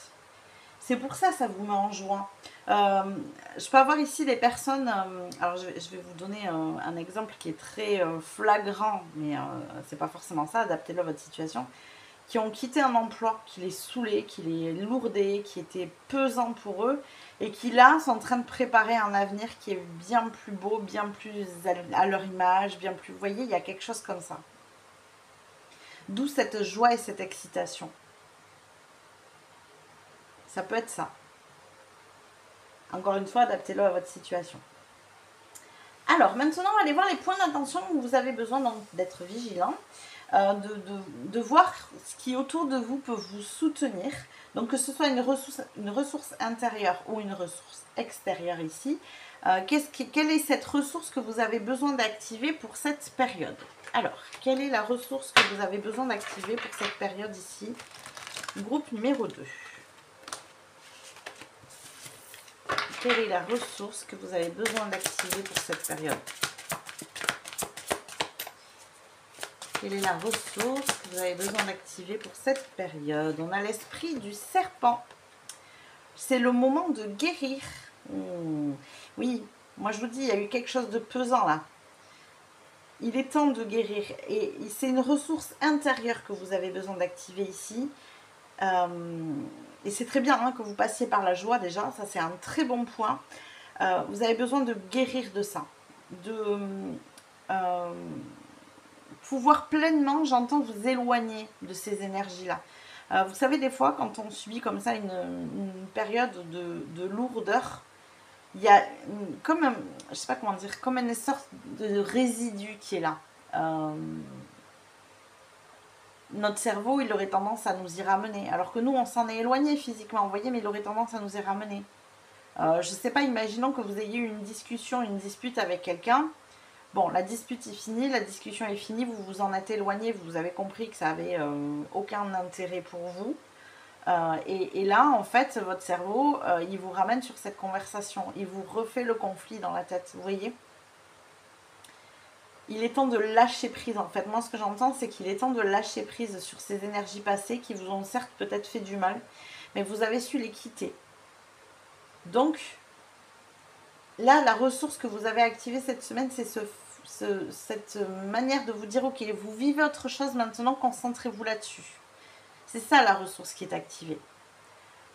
C'est pour ça ça vous met en joie. Je peux avoir ici des personnes, alors je vais vous donner un exemple qui est très flagrant, mais c'est pas forcément ça, adaptez-le à votre situation, qui ont quitté un emploi qui les saoulait, qui les lourdait, qui était pesant pour eux, et qui là sont en train de préparer un avenir qui est bien plus beau, bien plus à leur image, bien plus, vous voyez, il y a quelque chose comme ça. D'où cette joie et cette excitation. Ça peut être ça. Encore une fois, adaptez-le à votre situation. Alors, maintenant, on va aller voir les points d'attention où vous avez besoin d'être vigilant, de voir ce qui autour de vous peut vous soutenir. Donc, que ce soit une ressource intérieure ou une ressource extérieure ici, quelle est cette ressource que vous avez besoin d'activer pour cette période? Alors, quelle est la ressource que vous avez besoin d'activer pour cette période ici? Groupe numéro 2. Quelle est la ressource que vous avez besoin d'activer pour cette période? Quelle est la ressource que vous avez besoin d'activer pour cette période? On a l'esprit du serpent. C'est le moment de guérir. Oui, moi je vous dis, il y a eu quelque chose de pesant là. Il est temps de guérir. Et c'est une ressource intérieure que vous avez besoin d'activer ici. Et c'est très bien que vous passiez par la joie déjà. Ça, c'est un très bon point. Vous avez besoin de guérir de ça. De pouvoir pleinement, j'entends, vous éloigner de ces énergies-là. Vous savez, des fois, quand on subit comme ça une période de lourdeur, il y a comme je sais pas comment dire, comme une sorte de résidu qui est là. Notre cerveau, il aurait tendance à nous y ramener. Alors que nous, on s'en est éloigné physiquement, vous voyez, mais il aurait tendance à nous y ramener. Je ne sais pas, imaginons que vous ayez eu une discussion, une dispute avec quelqu'un. Bon, la dispute est finie, la discussion est finie, vous vous en êtes éloigné, vous avez compris que ça avait aucun intérêt pour vous. Et là, en fait, votre cerveau, il vous ramène sur cette conversation. Il vous refait le conflit dans la tête, vous voyez? Il est temps de lâcher prise, en fait. Moi, ce que j'entends, c'est qu'il est temps de lâcher prise sur ces énergies passées qui vous ont certes peut-être fait du mal, mais vous avez su les quitter. Donc, là, la ressource que vous avez activée cette semaine, c'est cette manière de vous dire, ok, vous vivez autre chose maintenant, concentrez-vous là-dessus. C'est ça la ressource qui est activée.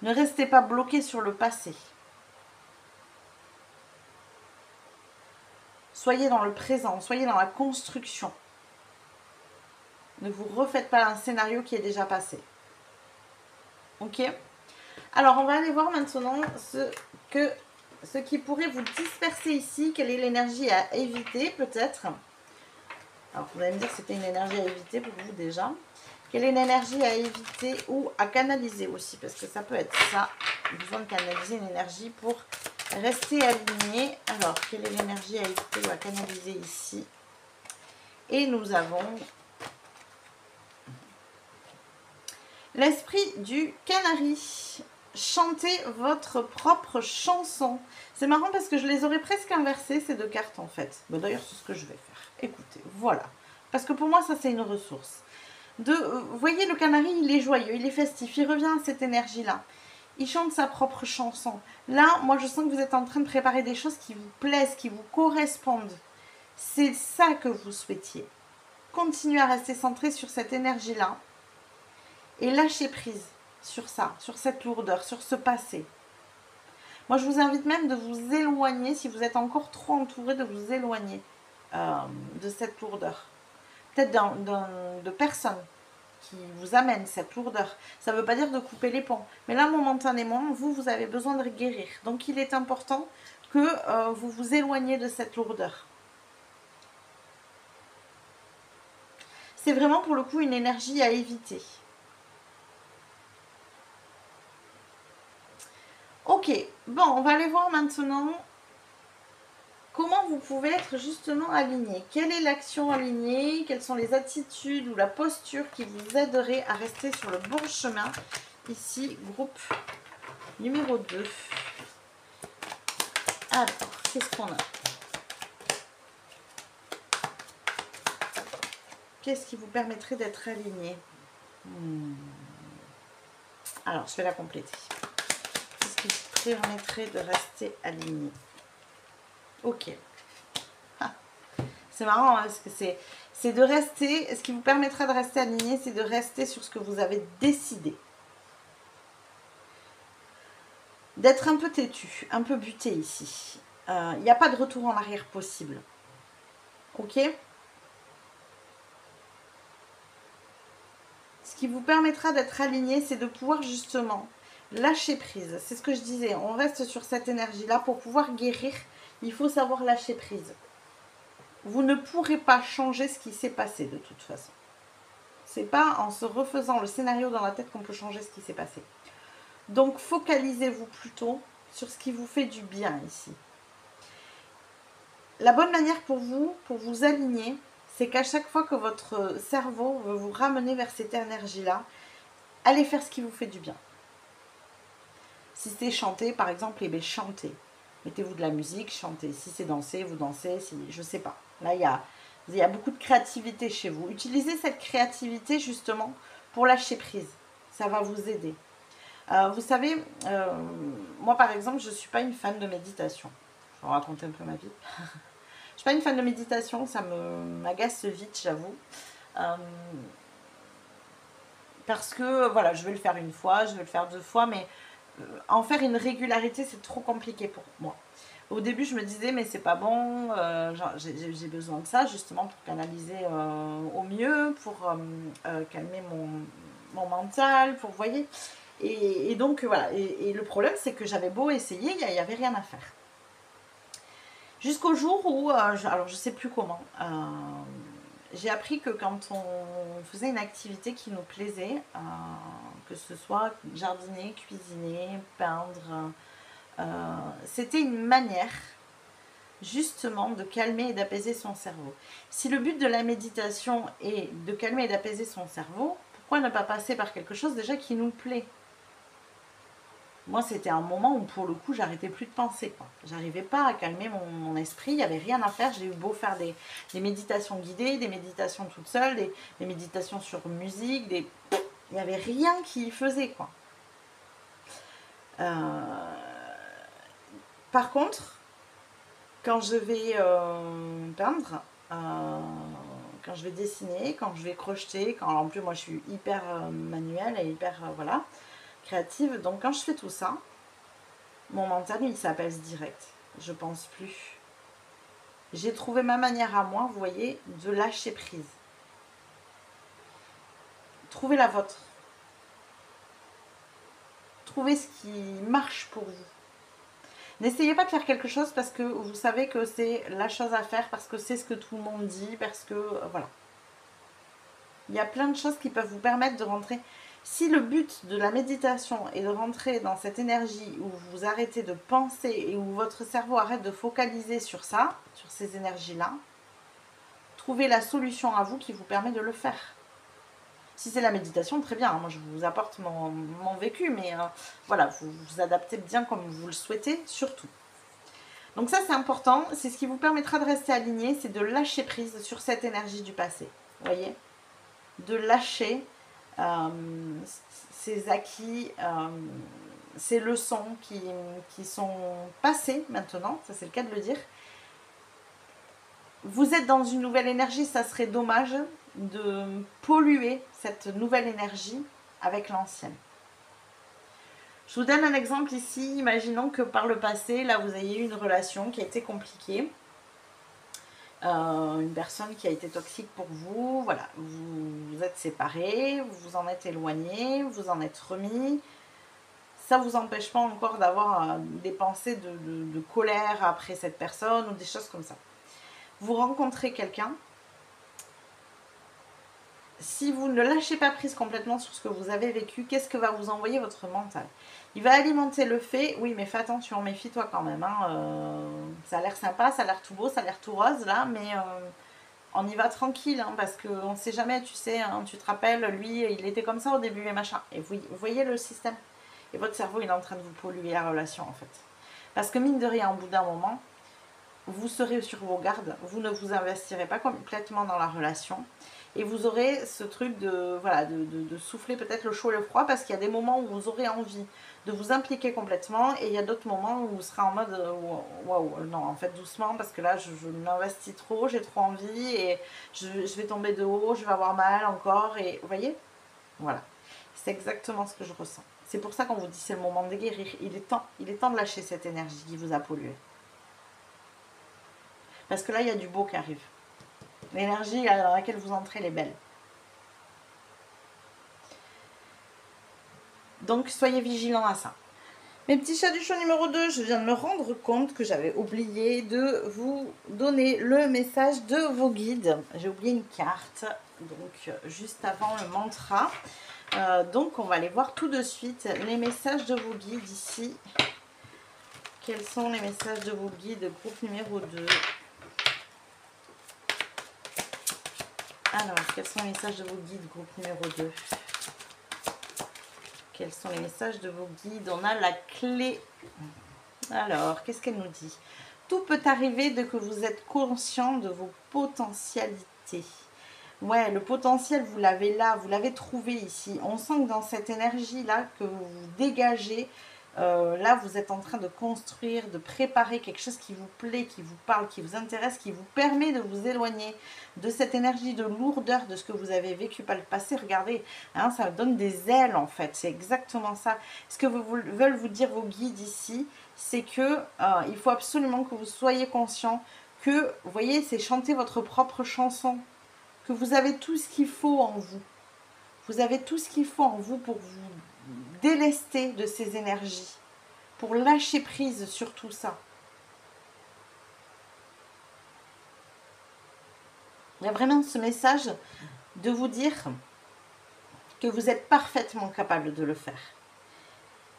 Ne restez pas bloqué sur le passé. Soyez dans le présent, soyez dans la construction. Ne vous refaites pas un scénario qui est déjà passé. Ok? Alors, on va aller voir maintenant ce qui pourrait vous disperser ici. Quelle est l'énergie à éviter, peut-être? Alors, vous allez me dire que c'était une énergie à éviter pour vous déjà. Quelle est l'énergie à éviter ou à canaliser aussi? Parce que ça peut être ça. Besoin de canaliser une énergie pour rester aligné. Alors, quelle est l'énergie à éviter ou à canaliser ici? Et nous avons l'esprit du canari. Chantez votre propre chanson. C'est marrant parce que je les aurais presque inversées, ces deux cartes, en fait. Bon, d'ailleurs, c'est ce que je vais faire. Écoutez, voilà. Parce que pour moi, ça, c'est une ressource. Vous voyez, le canari, il est joyeux, il est festif, il revient à cette énergie-là. Il chante sa propre chanson. Là, moi, je sens que vous êtes en train de préparer des choses qui vous plaisent, qui vous correspondent. C'est ça que vous souhaitiez. Continuez à rester centré sur cette énergie-là et lâchez prise sur ça, sur cette lourdeur, sur ce passé. Moi, je vous invite même de vous éloigner, si vous êtes encore trop entouré, de vous éloigner de cette lourdeur. Peut-être de personnes qui vous amènent cette lourdeur. Ça ne veut pas dire de couper les ponts. Mais là, momentanément, vous avez besoin de guérir. Donc, il est important que vous vous éloigniez de cette lourdeur. C'est vraiment, pour le coup, une énergie à éviter. Ok, bon, on va aller voir maintenant comment vous pouvez être justement aligné. Quelle est l'action alignée? Quelles sont les attitudes ou la posture qui vous aiderait à rester sur le bon chemin? Ici, groupe numéro 2. Alors, qu'est-ce qu'on a? Qu'est-ce qui vous permettrait d'être aligné? Alors, je vais la compléter. Qu'est-ce qui vous permettrait de rester aligné? Ok. Ah, c'est marrant, hein, parce que c'est de rester, ce qui vous permettra de rester aligné, c'est de rester sur ce que vous avez décidé. D'être un peu têtu, un peu buté ici. Il n'y a pas de retour en arrière possible. Ok? Ce qui vous permettra d'être aligné, c'est de pouvoir justement lâcher prise. C'est ce que je disais, on reste sur cette énergie-là. Pour pouvoir guérir, il faut savoir lâcher prise. vous ne pourrez pas changer ce qui s'est passé de toute façon. C'est pas en se refaisant le scénario dans la tête qu'on peut changer ce qui s'est passé. Donc focalisez-vous plutôt sur ce qui vous fait du bien ici. La bonne manière pour vous aligner, c'est qu'à chaque fois que votre cerveau veut vous ramener vers cette énergie-là, allez faire ce qui vous fait du bien. Si c'est chanter, par exemple, eh bien chantez. Mettez-vous de la musique, chantez. Si c'est danser, vous dansez, si, je ne sais pas. Là, il y a beaucoup de créativité chez vous. Utilisez cette créativité justement pour lâcher prise. Ça va vous aider. Vous savez, moi par exemple, je ne suis pas une fan de méditation. Je vais vous raconter un peu ma vie. Je ne suis pas une fan de méditation, ça m'agace vite, j'avoue. Parce que, voilà, je vais le faire une fois, je vais le faire 2 fois, mais en faire une régularité, c'est trop compliqué pour moi. Au début, je me disais, mais c'est pas bon, j'ai besoin de ça, justement, pour canaliser au mieux, pour calmer mon mental, pour, vous voyez. Et donc, voilà. Et le problème, c'est que j'avais beau essayer, il n'y avait rien à faire. Jusqu'au jour où, alors je sais plus comment, j'ai appris que quand on faisait une activité qui nous plaisait, que ce soit jardiner, cuisiner, peindre, c'était une manière justement de calmer et d'apaiser son cerveau. Si le but de la méditation est de calmer et d'apaiser son cerveau, pourquoi ne pas passer par quelque chose déjà qui nous plaît? Moi, c'était un moment où, pour le coup, j'arrêtais plus de penser. J'arrivais pas à calmer mon esprit, il n'y avait rien à faire. J'ai eu beau faire des méditations guidées, des méditations toute seule, des méditations sur musique, il n'y avait rien qui faisait, quoi. Par contre, quand je vais peindre, quand je vais dessiner, quand je vais crocheter, quand en plus moi je suis hyper manuelle et hyper voilà, créative, donc quand je fais tout ça, mon mental il s'apaise direct, je pense plus. J'ai trouvé ma manière à moi, vous voyez, de lâcher prise. Trouvez la vôtre. Trouvez ce qui marche pour vous. N'essayez pas de faire quelque chose parce que vous savez que c'est la chose à faire, parce que c'est ce que tout le monde dit, parce que voilà. Il y a plein de choses qui peuvent vous permettre de rentrer. Si le but de la méditation est de rentrer dans cette énergie où vous arrêtez de penser et où votre cerveau arrête de focaliser sur ça, sur ces énergies-là, trouvez la solution à vous qui vous permet de le faire. Si c'est la méditation, très bien, moi je vous apporte mon vécu, mais voilà, vous vous adaptez bien comme vous le souhaitez, surtout. Donc ça c'est important, c'est ce qui vous permettra de rester aligné, c'est de lâcher prise sur cette énergie du passé, vous voyez, de lâcher ces acquis, ces leçons qui sont passées maintenant, ça c'est le cas de le dire. Vous êtes dans une nouvelle énergie, ça serait dommage de polluer cette nouvelle énergie avec l'ancienne. Je vous donne un exemple ici. Imaginons que par le passé, là, vous ayez eu une relation qui a été compliquée. Une personne qui a été toxique pour vous. Voilà, vous êtes séparés, vous vous en êtes éloigné, vous en êtes remis. Ça ne vous empêche pas encore d'avoir des pensées de colère après cette personne ou des choses comme ça. Vous rencontrez quelqu'un. Si vous ne lâchez pas prise complètement sur ce que vous avez vécu, qu'est-ce que va vous envoyer votre mental? Il va alimenter le fait, oui mais fais attention, méfie-toi quand même, hein, ça a l'air sympa, ça a l'air tout beau, ça a l'air tout rose là, mais on y va tranquille, hein, parce qu'on ne sait jamais, tu sais, hein, tu te rappelles, lui il était comme ça au début et machin, et vous voyez le système, et votre cerveau il est en train de vous polluer la relation en fait, parce que mine de rien, au bout d'un moment, vous serez sur vos gardes, vous ne vous investirez pas complètement dans la relation, et vous aurez ce truc de, voilà, de souffler peut-être le chaud et le froid, parce qu'il y a des moments où vous aurez envie de vous impliquer complètement, et il y a d'autres moments où vous serez en mode waouh, non, en fait doucement, parce que là je m'investis trop, j'ai trop envie, et je vais tomber de haut, je vais avoir mal encore, et vous voyez, voilà, c'est exactement ce que je ressens. C'est pour ça qu'on vous dit c'est le moment de guérir, il est temps de lâcher cette énergie qui vous a pollué. Parce que là, il y a du beau qui arrive. L'énergie dans laquelle vous entrez, elle est belle. Donc, soyez vigilants à ça. Mes petits chats du show numéro 2, je viens de me rendre compte que j'avais oublié de vous donner le message de vos guides. J'ai oublié une carte, donc juste avant le mantra. Donc on va aller voir tout de suite les messages de vos guides ici. Quels sont les messages de vos guides, groupe numéro 2? Alors, quels sont les messages de vos guides, groupe numéro 2? Quels sont les messages de vos guides? On a la clé. Alors, qu'est-ce qu'elle nous dit? Tout peut arriver dès que vous êtes conscient de vos potentialités. Ouais, le potentiel, vous l'avez là, vous l'avez trouvé ici. On sent que dans cette énergie-là que vous dégagez, là, vous êtes en train de construire, de préparer quelque chose qui vous plaît, qui vous parle, qui vous intéresse, qui vous permet de vous éloigner de cette énergie de lourdeur de ce que vous avez vécu par le passé. Regardez, hein, ça donne des ailes en fait, c'est exactement ça. Ce que veulent vous dire vos guides ici, c'est que il faut absolument que vous soyez conscient que, vous voyez, c'est chanter votre propre chanson, que vous avez tout ce qu'il faut en vous. Vous avez tout ce qu'il faut en vous pour vous délester de ces énergies, pour lâcher prise sur tout ça. Il y a vraiment ce message de vous dire que vous êtes parfaitement capable de le faire.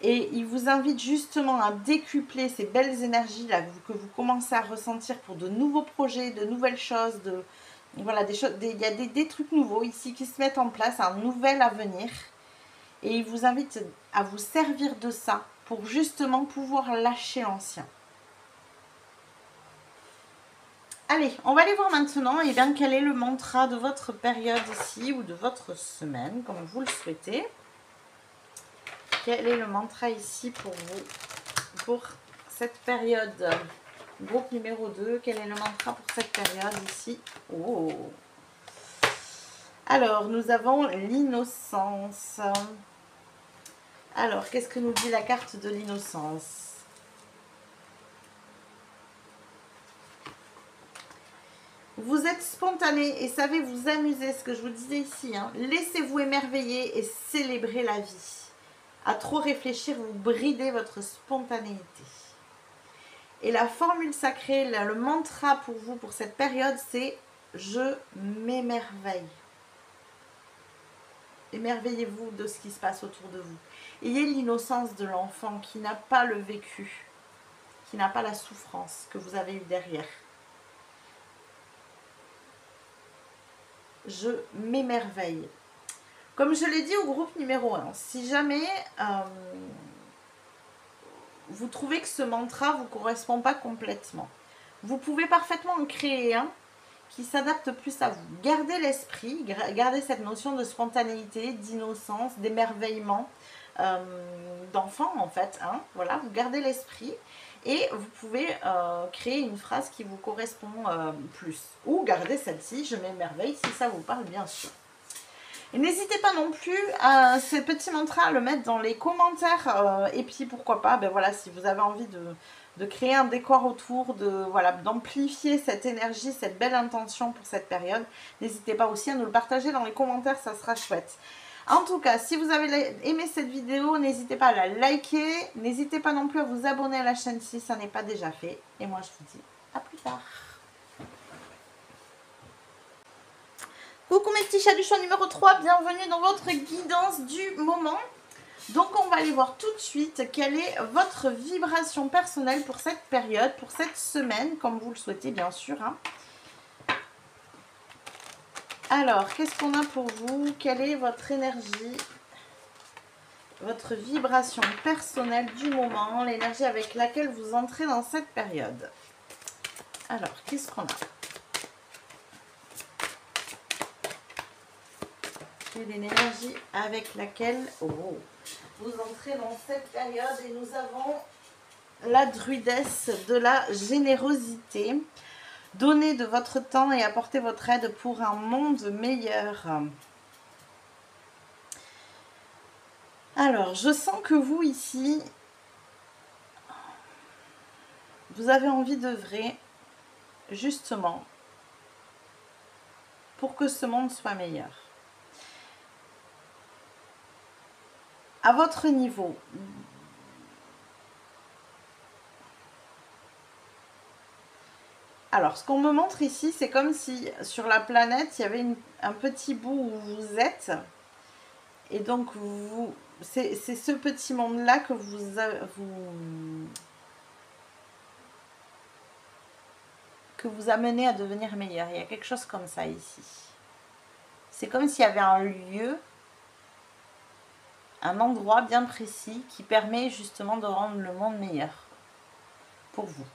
Et il vous invite justement à décupler ces belles énergies-là que vous commencez à ressentir pour de nouveaux projets, de nouvelles choses, voilà, il y a des trucs nouveaux ici qui se mettent en place, un nouvel avenir. Et il vous invite à vous servir de ça pour justement pouvoir lâcher l'ancien. Allez, on va aller voir maintenant quel est le mantra de votre période ici ou de votre semaine, comme vous le souhaitez. Quel est le mantra ici pour vous, pour cette période? Groupe numéro 2, quel est le mantra pour cette période ici? Oh. Alors, nous avons l'innocence. Alors, qu'est-ce que nous dit la carte de l'innocence? Vous êtes spontané et savez vous amuser, ce que je vous disais ici. Hein. Laissez-vous émerveiller et célébrer la vie. À trop réfléchir, vous bridez votre spontanéité. Et la formule sacrée, le mantra pour vous, pour cette période, c'est « Je m'émerveille ». Émerveillez-vous de ce qui se passe autour de vous. Ayez l'innocence de l'enfant qui n'a pas le vécu, qui n'a pas la souffrance que vous avez eue derrière. Je m'émerveille. Comme je l'ai dit au groupe numéro 1, si jamais vous trouvez que ce mantra ne vous correspond pas complètement, vous pouvez parfaitement en créer un qui s'adapte plus à vous. Gardez l'esprit, gardez cette notion de spontanéité, d'innocence, d'émerveillement, d'enfant en fait. Hein, voilà, vous gardez l'esprit et vous pouvez créer une phrase qui vous correspond plus. Ou gardez celle-ci, je m'émerveille, si ça vous parle bien sûr. Et n'hésitez pas non plus à ces petits mantras à le mettre dans les commentaires. Et puis pourquoi pas, ben voilà, si vous avez envie de créer un décor autour, voilà, d'amplifier cette énergie, cette belle intention pour cette période, n'hésitez pas aussi à nous le partager dans les commentaires, ça sera chouette. En tout cas, si vous avez aimé cette vidéo, n'hésitez pas à la liker, n'hésitez pas non plus à vous abonner à la chaîne si ça n'est pas déjà fait. Et moi, je vous dis à plus tard. Coucou mes petits chats du show numéro 3, bienvenue dans votre guidance du moment. Donc on va aller voir tout de suite quelle est votre vibration personnelle pour cette période, pour cette semaine, comme vous le souhaitez bien sûr. Hein. Alors, qu'est-ce qu'on a pour vous? Quelle est votre énergie, votre vibration personnelle du moment, l'énergie avec laquelle vous entrez dans cette période? Alors, qu'est-ce qu'on a? L'énergie avec laquelle vous entrez dans cette période et nous avons la druidesse de la générosité. Donnez de votre temps et apportez votre aide pour un monde meilleur. Alors, je sens que vous ici, vous avez envie d'œuvrer justement pour que ce monde soit meilleur. À votre niveau, Alors, ce qu'on me montre ici, c'est comme si sur la planète, il y avait un petit bout où vous êtes. Et donc, c'est ce petit monde-là que vous amenez à devenir meilleur. Il y a quelque chose comme ça ici. C'est comme s'il y avait un lieu, un endroit bien précis qui permet justement de rendre le monde meilleur pour vous.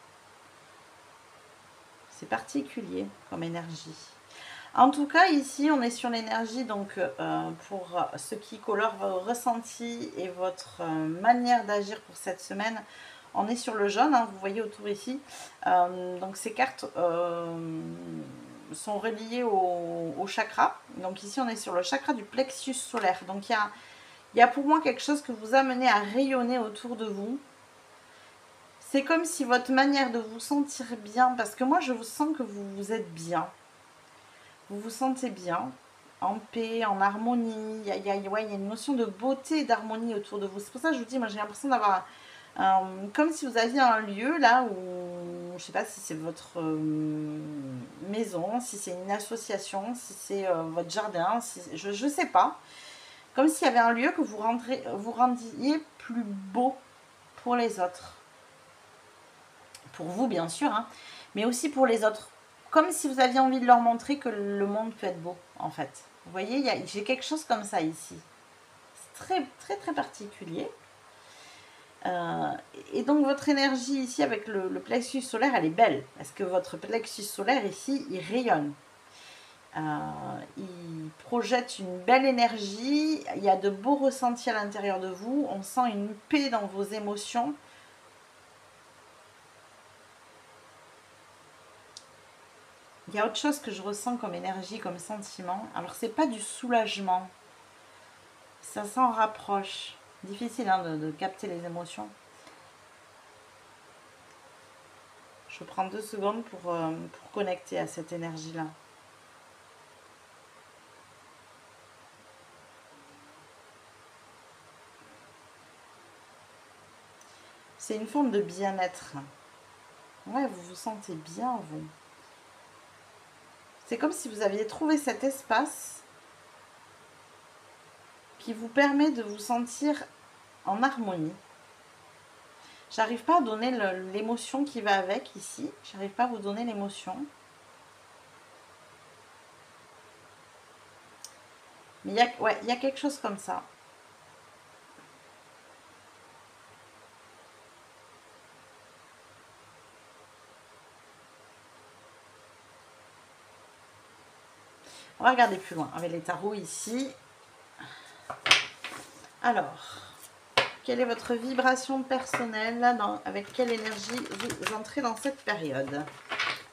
C'est particulier comme énergie. En tout cas, ici, on est sur l'énergie, donc pour ce qui colore vos ressentis et votre manière d'agir pour cette semaine, on est sur le jaune, hein, vous voyez autour ici. Donc ces cartes sont reliées au chakra. Donc ici, on est sur le chakra du plexus solaire. Donc il y a pour moi quelque chose que vous amenez à rayonner autour de vous. C'est comme si votre manière de vous sentir bien, parce que moi, je vous sens que vous êtes bien. Vous vous sentez bien, en paix, en harmonie. Il y a une notion de beauté et d'harmonie autour de vous. C'est pour ça que je vous dis, moi j'ai l'impression d'avoir comme si vous aviez un lieu là où, je ne sais pas si c'est votre maison, si c'est une association, si c'est votre jardin, je ne sais pas. Comme s'il y avait un lieu que vous rendiez plus beau pour les autres. Pour vous bien sûr, hein, mais aussi pour les autres. Comme si vous aviez envie de leur montrer que le monde peut être beau, en fait. Vous voyez, j'ai quelque chose comme ça ici. C'est très, très, très particulier. Et donc, votre énergie ici, avec le plexus solaire, elle est belle. Parce que votre plexus solaire, ici, il rayonne. Il projette une belle énergie. Il y a de beaux ressentis à l'intérieur de vous. On sent une paix dans vos émotions. Il y a autre chose que je ressens comme énergie, comme sentiment. Alors, c'est pas du soulagement. Ça s'en rapproche. Difficile hein, de capter les émotions. Je prends 2 secondes pour connecter à cette énergie-là. C'est une forme de bien-être. Ouais, vous vous sentez bien, vous. C'est comme si vous aviez trouvé cet espace qui vous permet de vous sentir en harmonie. J'arrive pas à donner l'émotion qui va avec ici. J'arrive pas à vous donner l'émotion. Mais il y a quelque chose comme ça. On va regarder plus loin avec les tarots ici. Alors, quelle est votre vibration personnelle là, avec quelle énergie vous entrez dans cette période?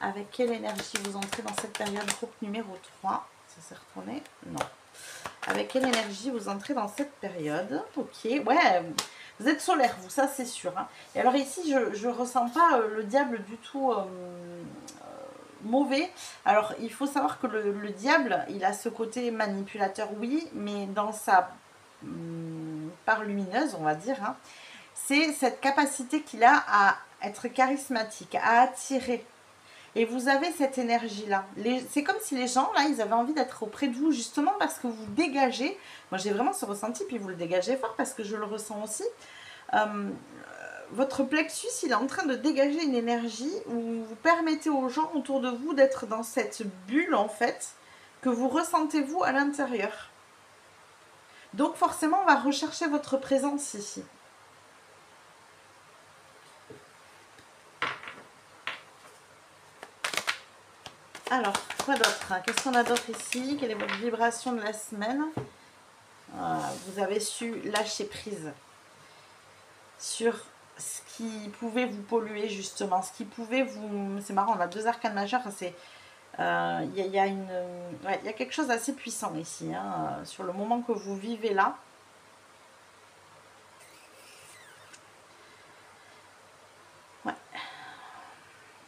Avec quelle énergie vous entrez dans cette période? Groupe numéro 3. Ça s'est retourné? Non. Avec quelle énergie vous entrez dans cette période? Ok, ouais, vous êtes solaire, vous, ça c'est sûr. Hein. Et alors ici, je ne ressens pas le diable du tout mauvais. Alors, il faut savoir que le diable, il a ce côté manipulateur, oui, mais dans sa part lumineuse, on va dire, hein, c'est cette capacité qu'il a à être charismatique, à attirer. Et vous avez cette énergie-là. C'est comme si les gens, là, ils avaient envie d'être auprès de vous, justement parce que vous dégagez. Moi, j'ai vraiment ce ressenti, puis vous le dégagez fort, parce que je le ressens aussi. Votre plexus, il est en train de dégager une énergie où vous permettez aux gens autour de vous d'être dans cette bulle, en fait, que vous ressentez, vous, à l'intérieur. Donc, forcément, on va rechercher votre présence ici. Alors, quoi d'autre? Qu'est-ce qu'on a d'autre ici? Quelle est votre vibration de la semaine? Vous avez su lâcher prise sur ce qui pouvait vous polluer, justement. Ce qui pouvait vous... C'est marrant, on a 2 arcanes majeures. Il y a quelque chose d'assez puissant ici, hein, sur le moment que vous vivez là. Ouais.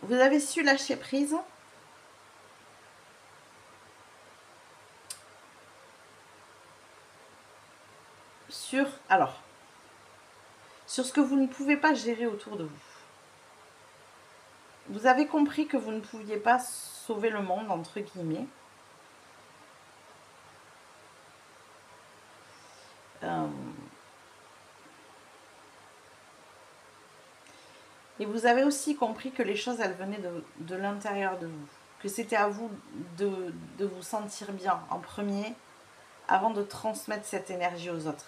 Vous avez su lâcher prise sur ce que vous ne pouvez pas gérer autour de vous. Vous avez compris que vous ne pouviez pas sauver le monde, entre guillemets. Et vous avez aussi compris que les choses, elles venaient de l'intérieur de vous. Que c'était à vous de vous sentir bien en premier avant de transmettre cette énergie aux autres.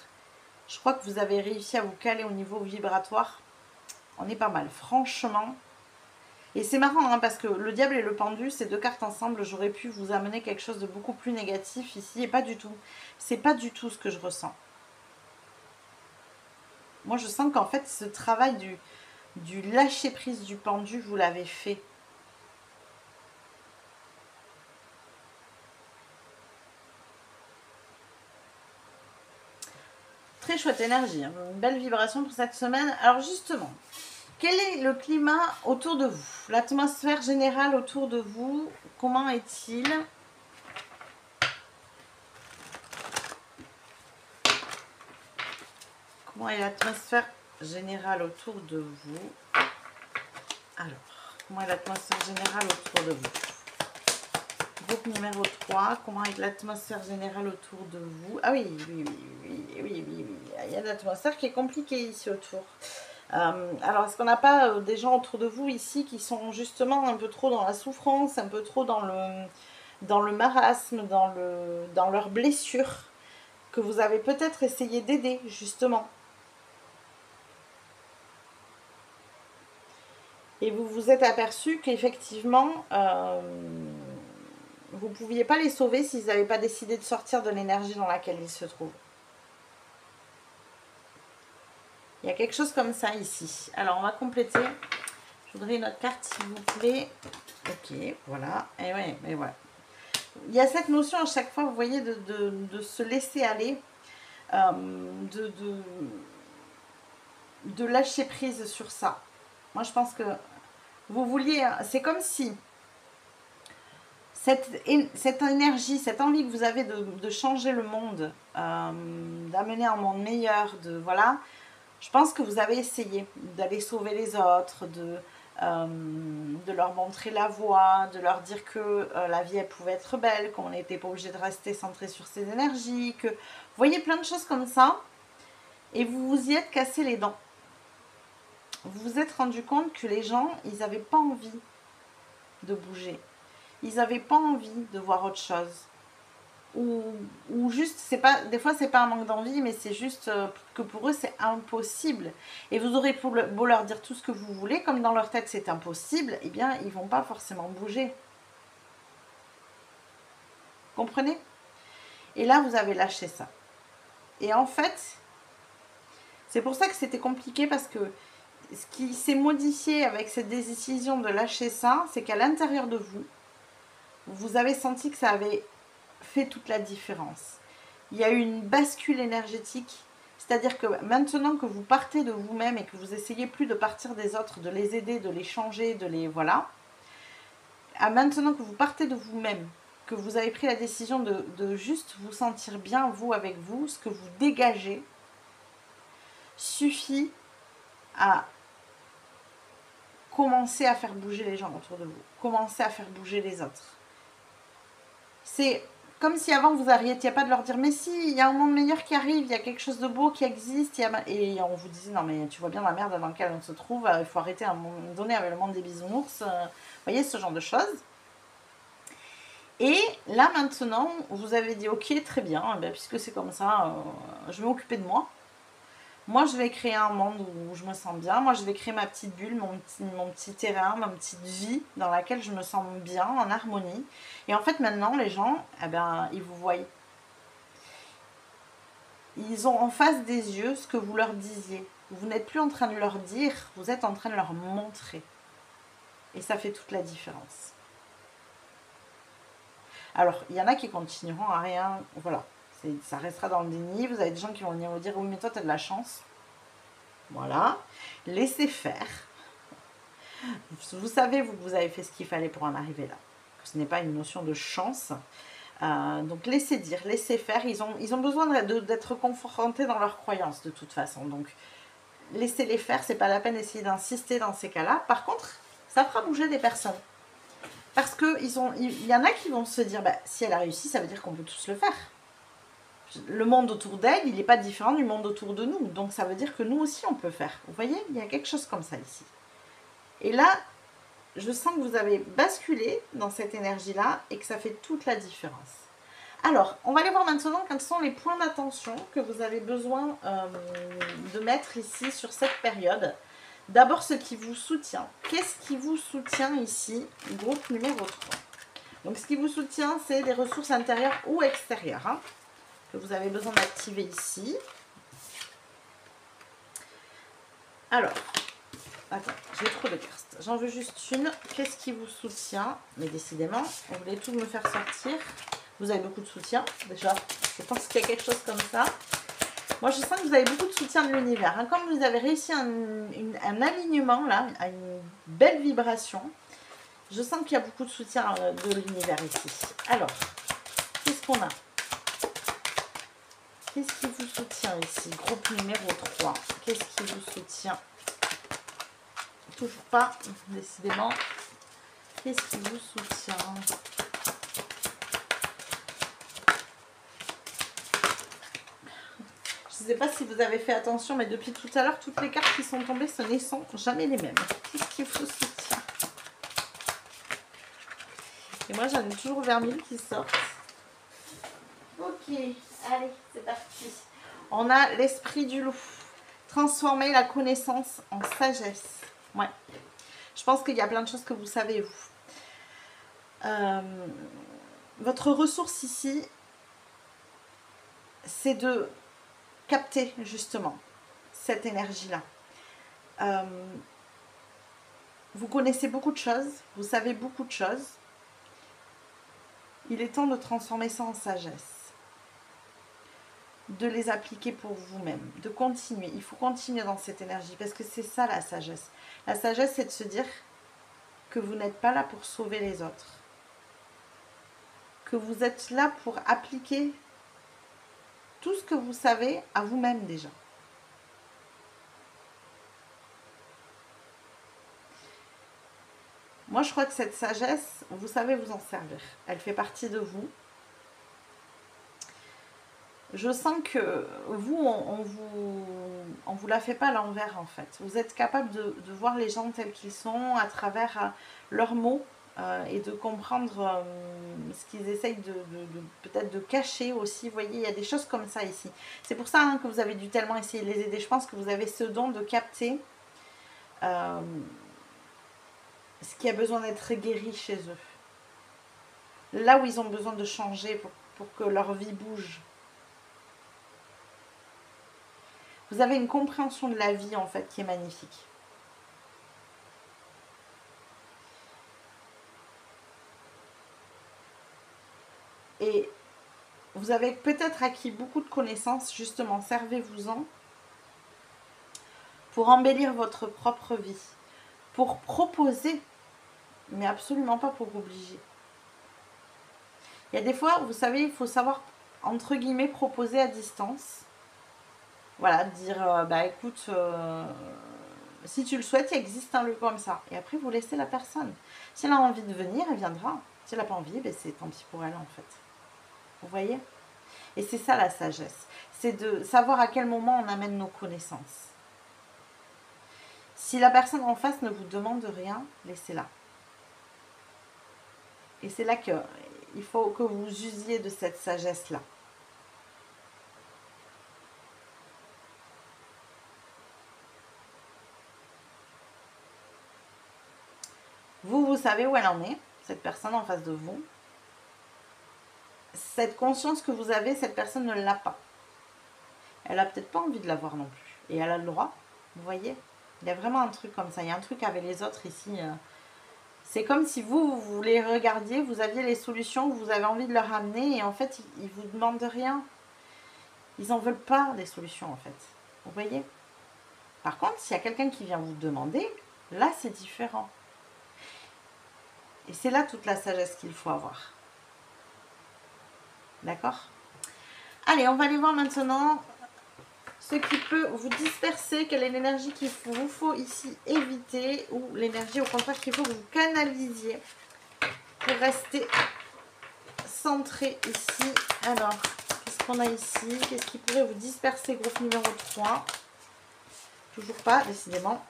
Je crois que vous avez réussi à vous caler au niveau vibratoire. On est pas mal, franchement. Et c'est marrant, hein, parce que le diable et le pendu, ces deux cartes ensemble, j'aurais pu vous amener quelque chose de beaucoup plus négatif ici, et pas du tout. C'est pas du tout ce que je ressens. Moi, je sens qu'en fait, ce travail du lâcher-prise du pendu, vous l'avez fait. Très chouette énergie, hein. Une belle vibration pour cette semaine. Alors justement, quel est le climat autour de vous? L'atmosphère générale autour de vous, comment est-il? Comment est l'atmosphère générale autour de vous? Alors, comment est l'atmosphère générale autour de vous? Groupe numéro 3, comment est l'atmosphère générale autour de vous? Ah oui, oui. Il y a une atmosphère qui est compliquée ici autour. Alors, est-ce qu'on n'a pas des gens autour de vous ici qui sont justement un peu trop dans la souffrance, un peu trop dans le marasme, dans leurs blessures, que vous avez peut-être essayé d'aider, justement? Et vous vous êtes aperçu qu'effectivement, vous ne pouviez pas les sauver s'ils n'avaient pas décidé de sortir de l'énergie dans laquelle ils se trouvent. Il y a quelque chose comme ça ici. Alors, on va compléter. Je voudrais une autre carte, s'il vous plaît. Ok, voilà. Et ouais, mais voilà. Il y a cette notion à chaque fois, vous voyez, de se laisser aller, de lâcher prise sur ça. Moi, je pense que vous vouliez... C'est comme si cette énergie, cette envie que vous avez de changer le monde, d'amener un monde meilleur, voilà, je pense que vous avez essayé d'aller sauver les autres, de leur montrer la voie, de leur dire que la vie, elle pouvait être belle, qu'on n'était pas obligé de rester centré sur ses énergies, que... Vous voyez plein de choses comme ça, et vous vous y êtes cassé les dents. Vous vous êtes rendu compte que les gens, ils n'avaient pas envie de bouger. Ils n'avaient pas envie de voir autre chose. Ou juste, c'est pas, des fois c'est pas un manque d'envie, mais c'est juste que pour eux c'est impossible. Et vous aurez beau leur dire tout ce que vous voulez, comme dans leur tête c'est impossible, eh bien ils vont pas forcément bouger. Comprenez? Et là vous avez lâché ça. Et en fait, c'est pour ça que c'était compliqué, parce que ce qui s'est modifié avec cette décision de lâcher ça, c'est qu'à l'intérieur de vous, vous avez senti que ça avait fait toute la différence. Il y a eu une bascule énergétique, c'est-à-dire que maintenant que vous partez de vous-même et que vous essayez plus de partir des autres, de les aider, de les changer, de les... Voilà. À maintenant que vous partez de vous-même, que vous avez pris la décision de juste vous sentir bien, vous, avec vous, ce que vous dégagez suffit à commencer à faire bouger les gens autour de vous, commencer à faire bouger les autres. C'est comme si avant vous n'arrêtiez pas de leur dire mais si, il y a un monde meilleur qui arrive, il y a quelque chose de beau qui existe, et on vous disait non mais tu vois bien la merde dans laquelle on se trouve, il faut arrêter à un moment donné avec le monde des bisounours, vous voyez, ce genre de choses. Et là maintenant vous avez dit ok, très bien, puisque c'est comme ça, je vais m'occuper de moi. Moi, je vais créer un monde où je me sens bien. Moi, je vais créer ma petite bulle, mon petit terrain, ma petite vie dans laquelle je me sens bien, en harmonie. Et en fait, maintenant, les gens, eh ben, ils vous voient. Ils ont en face des yeux ce que vous leur disiez. Vous n'êtes plus en train de leur dire, vous êtes en train de leur montrer. Et ça fait toute la différence. Alors, il y en a qui continueront à rien. Voilà, ça restera dans le déni. Vous avez des gens qui vont venir vous dire oui, mais toi, tu as de la chance. Voilà, laissez faire. Vous savez, vous avez fait ce qu'il fallait pour en arriver là. Ce n'est pas une notion de chance. Donc laissez dire, laissez faire. Ils ont besoin d'être confrontés dans leurs croyances de toute façon. Donc laissez-les faire. C'est pas la peine d'essayer d'insister dans ces cas-là. Par contre, ça fera bouger des personnes. Parce qu'il y en a qui vont se dire, bah, si elle a réussi, ça veut dire qu'on peut tous le faire. Le monde autour d'elle, il n'est pas différent du monde autour de nous. Donc ça veut dire que nous aussi, on peut faire. Vous voyez, il y a quelque chose comme ça ici. Et là, je sens que vous avez basculé dans cette énergie-là et que ça fait toute la différence. Alors, on va aller voir maintenant quels sont les points d'attention que vous avez besoin de mettre ici sur cette période. D'abord, ce qui vous soutient. Qu'est-ce qui vous soutient ici? Groupe numéro 3. Donc, ce qui vous soutient, c'est des ressources intérieures ou extérieures, hein, que vous avez besoin d'activer ici. Alors, attends, j'ai trop de cartes. J'en veux juste une. Qu'est-ce qui vous soutient? Mais décidément, vous voulez tout me faire sortir. Vous avez beaucoup de soutien, déjà. Je pense qu'il y a quelque chose comme ça. Moi, je sens que vous avez beaucoup de soutien de l'univers. Hein. Comme vous avez réussi un alignement, là, à une belle vibration, je sens qu'il y a beaucoup de soutien de l'univers ici. Alors, qu'est-ce qu'on a? Qu'est-ce qui vous soutient ici? Groupe numéro 3. Qu'est-ce qui vous soutient? Toujours pas, décidément. Qu'est-ce qui vous soutient? Je ne sais pas si vous avez fait attention, mais depuis tout à l'heure, toutes les cartes qui sont tombées, ce ne sont jamais les mêmes. Qu'est-ce qui vous soutient? Et moi, j'en ai toujours vers 1000 qui sortent. Ok, allez, c'est parti. On a l'esprit du loup. Transformer la connaissance en sagesse. Ouais. Je pense qu'il y a plein de choses que vous savez, vous. Votre ressource ici, c'est de capter justement cette énergie-là. Vous connaissez beaucoup de choses, vous savez beaucoup de choses. Il est temps de transformer ça en sagesse, de les appliquer pour vous-même, de continuer. Il faut continuer dans cette énergie parce que c'est ça la sagesse. La sagesse, c'est de se dire que vous n'êtes pas là pour sauver les autres, que vous êtes là pour appliquer tout ce que vous savez à vous-même déjà. Moi, je crois que cette sagesse, vous savez vous en servir. Elle fait partie de vous. Je sens que vous, on vous la fait pas à l'envers en fait. Vous êtes capable de voir les gens tels qu'ils sont à travers leurs mots et de comprendre ce qu'ils essayent peut-être de cacher aussi. Vous voyez, il y a des choses comme ça ici. C'est pour ça hein, que vous avez dû tellement essayer de les aider. Je pense que vous avez ce don de capter ce qui a besoin d'être guéri chez eux. Là où ils ont besoin de changer pour que leur vie bouge. Vous avez une compréhension de la vie, en fait, qui est magnifique. Et vous avez peut-être acquis beaucoup de connaissances, justement, servez-vous-en pour embellir votre propre vie, pour proposer, mais absolument pas pour obliger. Il y a des fois, vous savez, il faut savoir, entre guillemets, proposer à distance. Voilà, dire, bah écoute, si tu le souhaites, il existe un lieu comme ça. Et après, vous laissez la personne. Si elle a envie de venir, elle viendra. Si elle n'a pas envie, ben c'est tant pis pour elle, en fait. Vous voyez? Et c'est ça la sagesse. C'est de savoir à quel moment on amène nos connaissances. Si la personne en face ne vous demande rien, laissez-la. Et c'est là qu'il faut que vous usiez de cette sagesse-là. Vous savez où elle en est, cette personne en face de vous. Cette conscience que vous avez, cette personne ne l'a pas. Elle n'a peut-être pas envie de l'avoir non plus. Et elle a le droit, vous voyez. Il y a vraiment un truc comme ça. Il y a un truc avec les autres ici. C'est comme si vous les regardiez, vous aviez les solutions, vous avez envie de leur amener. Et en fait, ils ne vous demandent rien. Ils n'en veulent pas des solutions, en fait. Vous voyez. Par contre, s'il y a quelqu'un qui vient vous demander, là, c'est différent. Et c'est là toute la sagesse qu'il faut avoir. D'accord? Allez, on va aller voir maintenant ce qui peut vous disperser, quelle est l'énergie qu'il vous faut ici éviter, ou l'énergie au contraire qu'il faut que vous canalisiez pour rester centré ici. Alors, qu'est-ce qu'on a ici? Qu'est-ce qui pourrait vous disperser, groupe numéro 3? Toujours pas, décidément.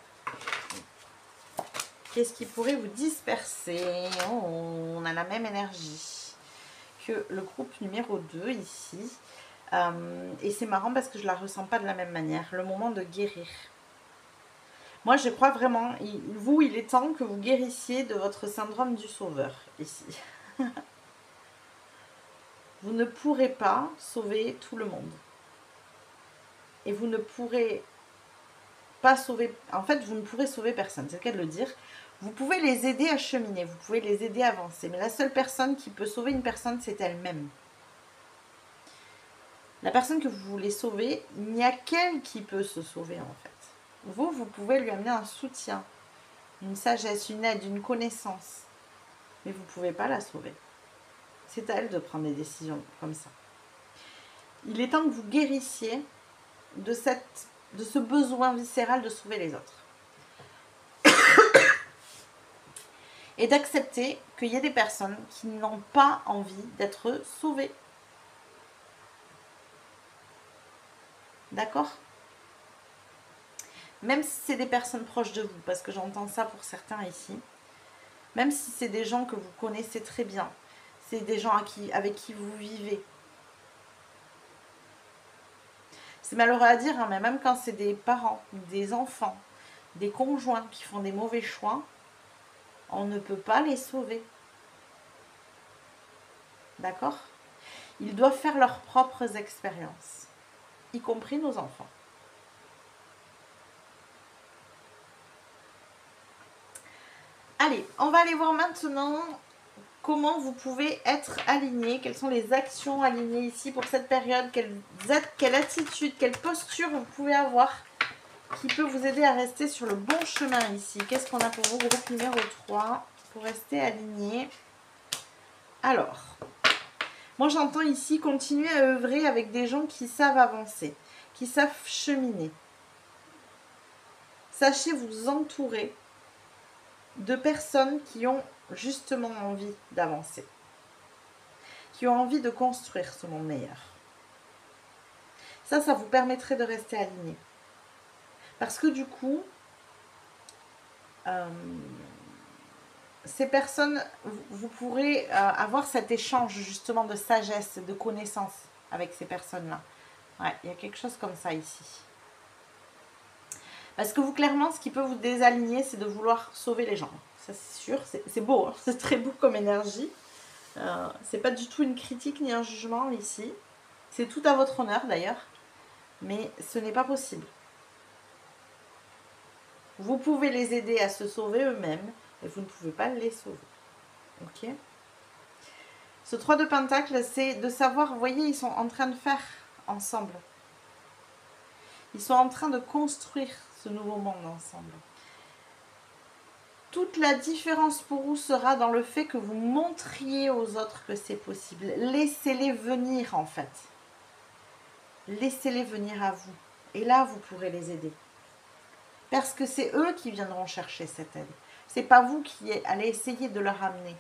Qu'est-ce qui pourrait vous disperser? Oh, on a la même énergie que le groupe numéro 2 ici. Et c'est marrant parce que je ne la ressens pas de la même manière. Le moment de guérir. Moi, je crois vraiment, il est temps que vous guérissiez de votre syndrome du sauveur, ici. Vous ne pourrez pas sauver tout le monde. Et vous ne pourrez pas sauver... En fait, vous ne pourrez sauver personne, c'est le cas de le dire. Vous pouvez les aider à cheminer, vous pouvez les aider à avancer. Mais la seule personne qui peut sauver une personne, c'est elle-même. La personne que vous voulez sauver, il n'y a qu'elle qui peut se sauver, en fait. Vous pouvez lui amener un soutien, une sagesse, une aide, une connaissance. Mais vous ne pouvez pas la sauver. C'est à elle de prendre des décisions comme ça. Il est temps que vous guérissiez de ce besoin viscéral de sauver les autres. Et d'accepter qu'il y ait des personnes qui n'ont pas envie d'être sauvées. D'accord ? Même si c'est des personnes proches de vous, parce que j'entends ça pour certains ici, même si c'est des gens que vous connaissez très bien, c'est des gens avec qui vous vivez. C'est malheureux à dire, hein, mais même quand c'est des parents, des enfants, des conjoints qui font des mauvais choix, on ne peut pas les sauver. D'accord ? Ils doivent faire leurs propres expériences, y compris nos enfants. Allez, on va aller voir maintenant comment vous pouvez être aligné, quelles sont les actions alignées ici pour cette période, quelle attitude, quelle posture vous pouvez avoir qui peut vous aider à rester sur le bon chemin ici. Qu'est-ce qu'on a pour vous, groupe numéro 3, pour rester aligné? Alors, moi j'entends ici continuer à œuvrer avec des gens qui savent avancer, qui savent cheminer. Sachez vous entourer de personnes qui ont justement envie d'avancer, qui ont envie de construire ce monde meilleur. Ça vous permettrait de rester aligné. Parce que du coup, ces personnes, vous pourrez avoir cet échange justement de sagesse, de connaissances avec ces personnes-là. Ouais, il y a quelque chose comme ça ici. Parce que vous, clairement, ce qui peut vous désaligner, c'est de vouloir sauver les gens. Ça, c'est sûr. C'est beau, hein, c'est très beau comme énergie. C'est pas du tout une critique ni un jugement ici. C'est tout à votre honneur, d'ailleurs. Mais ce n'est pas possible. Vous pouvez les aider à se sauver eux-mêmes, mais vous ne pouvez pas les sauver. Ok ? Ce 3 de Pentacle, c'est de savoir, vous voyez, ils sont en train de faire ensemble. Ils sont en train de construire ce nouveau monde ensemble. Toute la différence pour vous sera dans le fait que vous montriez aux autres que c'est possible. Laissez-les venir en fait. Laissez-les venir à vous. Et là, vous pourrez les aider. Parce que c'est eux qui viendront chercher cette aide. C'est pas vous qui allez essayer de leur amener.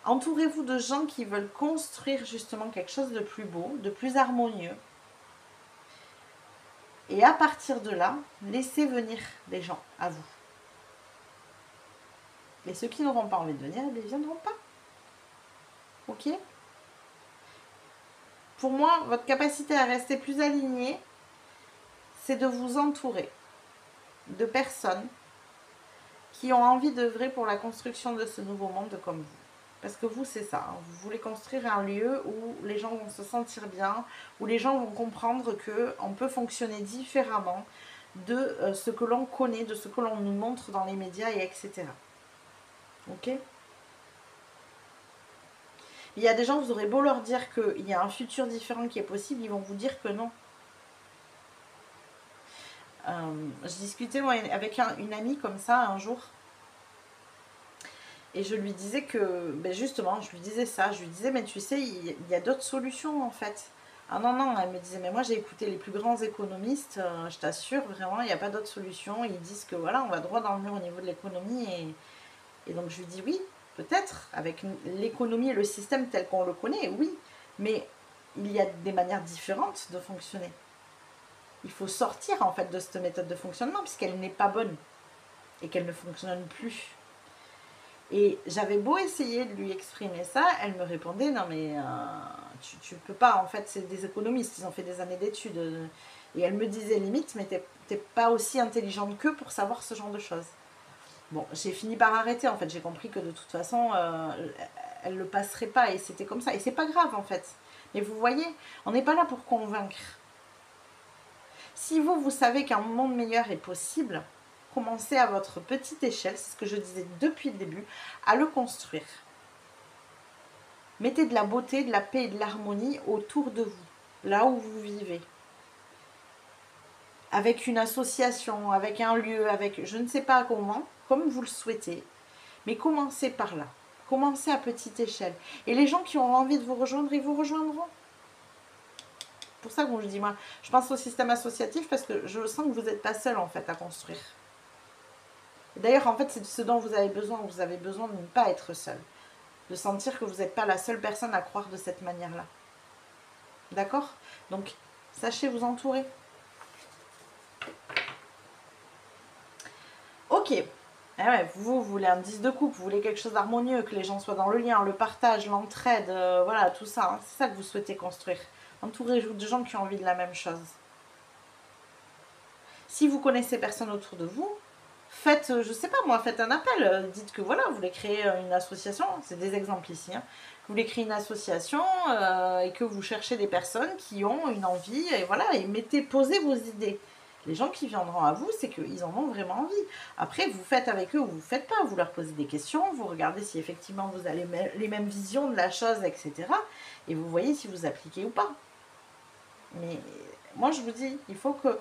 Entourez-vous de gens qui veulent construire justement quelque chose de plus beau, de plus harmonieux. Et à partir de là, laissez venir les gens à vous. Et ceux qui n'auront pas envie de venir, ils ne viendront pas. Ok ? Pour moi, votre capacité à rester plus aligné, c'est de vous entourer de personnes qui ont envie d'œuvrer pour la construction de ce nouveau monde comme vous. Parce que vous, c'est ça. Hein. Vous voulez construire un lieu où les gens vont se sentir bien, où les gens vont comprendre qu'on peut fonctionner différemment de ce que l'on connaît, de ce que l'on nous montre dans les médias, et etc. Ok ? Il y a des gens, vous aurez beau leur dire qu'il y a un futur différent qui est possible, ils vont vous dire que non. Je discutais moi, avec une amie comme ça un jour. Et je lui disais que, ben justement, je lui disais ça. Je lui disais, mais tu sais, il y a d'autres solutions en fait. Ah non, non, elle me disait, mais moi j'ai écouté les plus grands économistes, je t'assure, vraiment, il n'y a pas d'autre solution. Ils disent que voilà, on va droit dans le mur au niveau de l'économie. Et donc je lui dis oui, peut-être, avec l'économie et le système tel qu'on le connaît, oui. Mais il y a des manières différentes de fonctionner. Il faut sortir en fait de cette méthode de fonctionnement puisqu'elle n'est pas bonne et qu'elle ne fonctionne plus. Et j'avais beau essayer de lui exprimer ça, elle me répondait non mais tu peux pas, en fait c'est des économistes, ils ont fait des années d'études. Et elle me disait limite mais t'es pas aussi intelligente qu'eux pour savoir ce genre de choses. Bon, j'ai fini par arrêter en fait, j'ai compris que de toute façon elle le passerait pas et c'était comme ça. Et c'est pas grave en fait. Mais vous voyez, on n'est pas là pour convaincre. Si vous savez qu'un monde meilleur est possible, commencez à votre petite échelle, c'est ce que je disais depuis le début, à le construire. Mettez de la beauté, de la paix et de l'harmonie autour de vous, là où vous vivez. Avec une association, avec un lieu, avec je ne sais pas comment, comme vous le souhaitez. Mais commencez par là. Commencez à petite échelle. Et les gens qui ont envie de vous rejoindre, ils vous rejoindront. C'est pour ça que je dis, moi, je pense au système associatif parce que je sens que vous n'êtes pas seul en fait à construire. D'ailleurs, en fait, c'est ce dont vous avez besoin. Vous avez besoin de ne pas être seul. De sentir que vous n'êtes pas la seule personne à croire de cette manière-là. D'accord? Donc, sachez vous entourer. Ok. Eh ouais, vous voulez un 10 de coupe, vous voulez quelque chose d'harmonieux, que les gens soient dans le lien, le partage, l'entraide, voilà, tout ça. Hein. C'est ça que vous souhaitez construire. Entourez-vous de gens qui ont envie de la même chose. Si vous connaissez personne autour de vous, faites, je sais pas moi, faites un appel. Dites que voilà, vous voulez créer une association. C'est des exemples ici. Hein. Vous voulez créer une association et que vous cherchez des personnes qui ont une envie. Et voilà, et posez vos idées. Les gens qui viendront à vous, c'est qu'ils en ont vraiment envie. Après, vous faites avec eux ou vous ne faites pas. Vous leur posez des questions, vous regardez si effectivement vous avez les mêmes visions de la chose, etc. Et vous voyez si vous appliquez ou pas. Mais moi, je vous dis, il faut que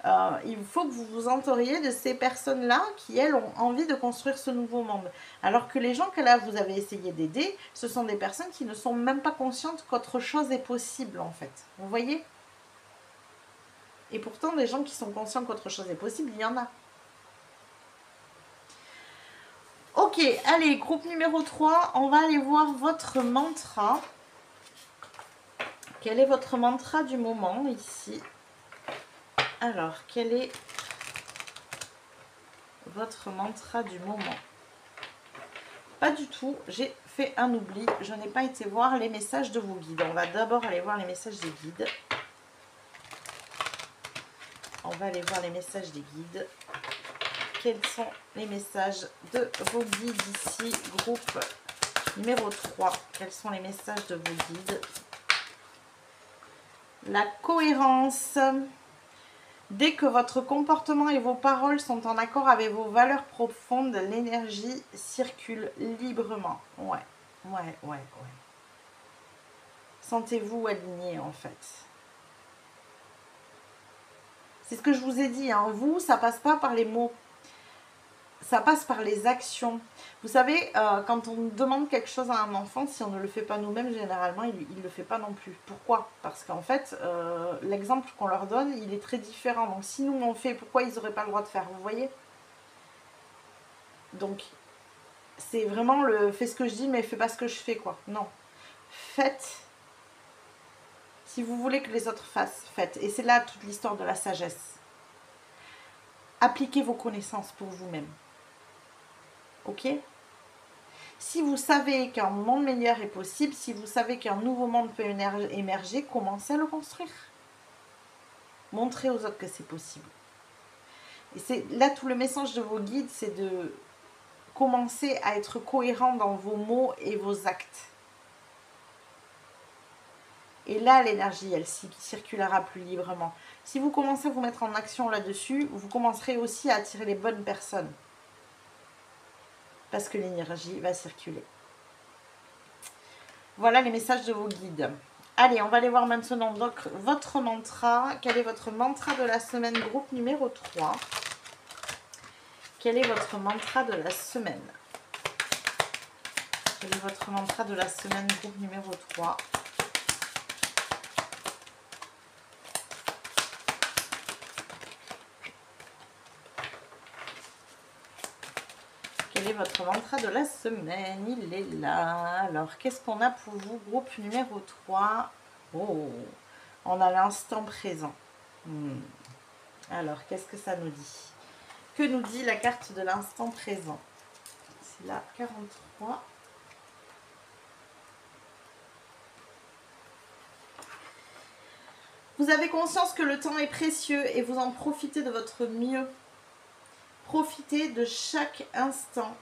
vous vous entouriez de ces personnes-là qui, elles, ont envie de construire ce nouveau monde. Alors que les gens que là, vous avez essayé d'aider, ce sont des personnes qui ne sont même pas conscientes qu'autre chose est possible, en fait. Vous voyez ? Et pourtant, des gens qui sont conscients qu'autre chose est possible, il y en a. Ok, allez, groupe numéro 3, on va aller voir votre mantra. Quel est votre mantra du moment, ici ? Alors, quel est votre mantra du moment? Pas du tout, j'ai fait un oubli, je n'ai pas été voir les messages de vos guides. On va d'abord aller voir les messages des guides. On va aller voir les messages des guides. Quels sont les messages de vos guides ici, groupe numéro 3? Quels sont les messages de vos guides? La cohérence. Dès que votre comportement et vos paroles sont en accord avec vos valeurs profondes, l'énergie circule librement. Ouais. Sentez-vous aligné en fait. C'est ce que je vous ai dit, hein. Vous, ça passe pas par les mots. Ça passe par les actions. Vous savez, quand on demande quelque chose à un enfant, si on ne le fait pas nous-mêmes, généralement, il ne le fait pas non plus. Pourquoi? Parce qu'en fait, l'exemple qu'on leur donne, il est très différent. Donc, si nous, on fait, pourquoi ils n'auraient pas le droit de faire? Vous voyez? Donc, c'est vraiment le fais ce que je dis, mais fais pas ce que je fais, quoi. Non. Faites. Si vous voulez que les autres fassent, faites. Et c'est là toute l'histoire de la sagesse. Appliquez vos connaissances pour vous-même. Ok? Si vous savez qu'un monde meilleur est possible, si vous savez qu'un nouveau monde peut émerger, commencez à le construire. Montrez aux autres que c'est possible. Et c'est là tout le message de vos guides, c'est de commencer à être cohérent dans vos mots et vos actes. Et là, l'énergie, elle circulera plus librement. Si vous commencez à vous mettre en action là-dessus, vous commencerez aussi à attirer les bonnes personnes. Parce que l'énergie va circuler. Voilà les messages de vos guides. Allez, on va aller voir maintenant donc votre mantra. Quel est votre mantra de la semaine, groupe numéro 3? Quel est votre mantra de la semaine? Quel est votre mantra de la semaine, groupe numéro 3? quel est votre mantra de la semaine? Il est là. Alors, qu'est-ce qu'on a pour vous? Groupe numéro 3. Oh, on a l'instant présent. Alors, qu'est-ce que ça nous dit? Que nous dit la carte de l'instant présent? C'est la 43. Vous avez conscience que le temps est précieux et vous en profitez de votre mieux. Profitez de chaque instant.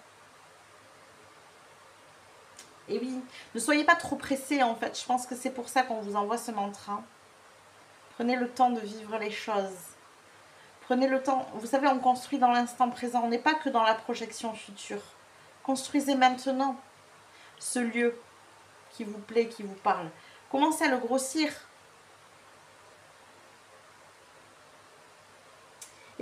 Et oui, ne soyez pas trop pressés en fait. Je pense que c'est pour ça qu'on vous envoie ce mantra. Prenez le temps de vivre les choses. Prenez le temps. Vous savez, on construit dans l'instant présent. On n'est pas que dans la projection future. Construisez maintenant ce lieu qui vous plaît, qui vous parle. Commencez à le grossir.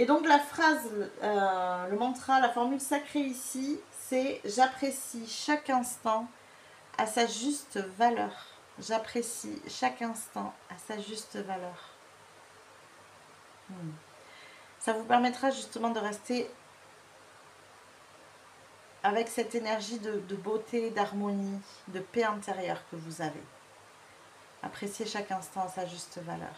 Et donc la phrase, le mantra, la formule sacrée ici, c'est « J'apprécie chaque instant à sa juste valeur. » J'apprécie chaque instant à sa juste valeur. Ça vous permettra justement de rester avec cette énergie de beauté, d'harmonie, de paix intérieure que vous avez. Appréciez chaque instant à sa juste valeur.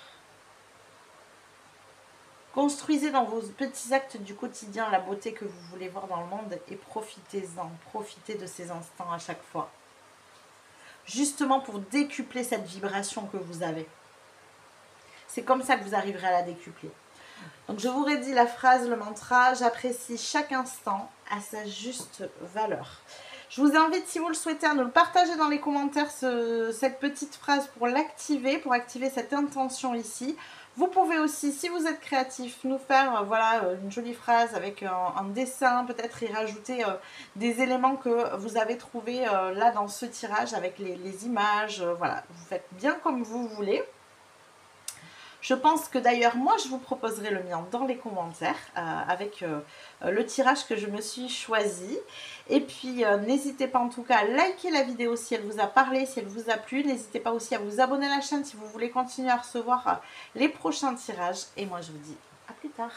Construisez dans vos petits actes du quotidien la beauté que vous voulez voir dans le monde et profitez-en. Profitez de ces instants à chaque fois. Justement pour décupler cette vibration que vous avez. C'est comme ça que vous arriverez à la décupler. Donc je vous redis la phrase, le mantra, j'apprécie chaque instant à sa juste valeur. Je vous invite, si vous le souhaitez, à nous le partager dans les commentaires, cette petite phrase pour l'activer, pour activer cette intention ici. Vous pouvez aussi, si vous êtes créatif, nous faire voilà, une jolie phrase avec un dessin, peut-être y rajouter des éléments que vous avez trouvés là dans ce tirage avec les images. Voilà, vous faites bien comme vous voulez. Je pense que d'ailleurs, moi, je vous proposerai le mien dans les commentaires avec le tirage que je me suis choisi. Et puis, n'hésitez pas en tout cas à liker la vidéo si elle vous a parlé, si elle vous a plu. N'hésitez pas aussi à vous abonner à la chaîne si vous voulez continuer à recevoir les prochains tirages. Et moi, je vous dis à plus tard.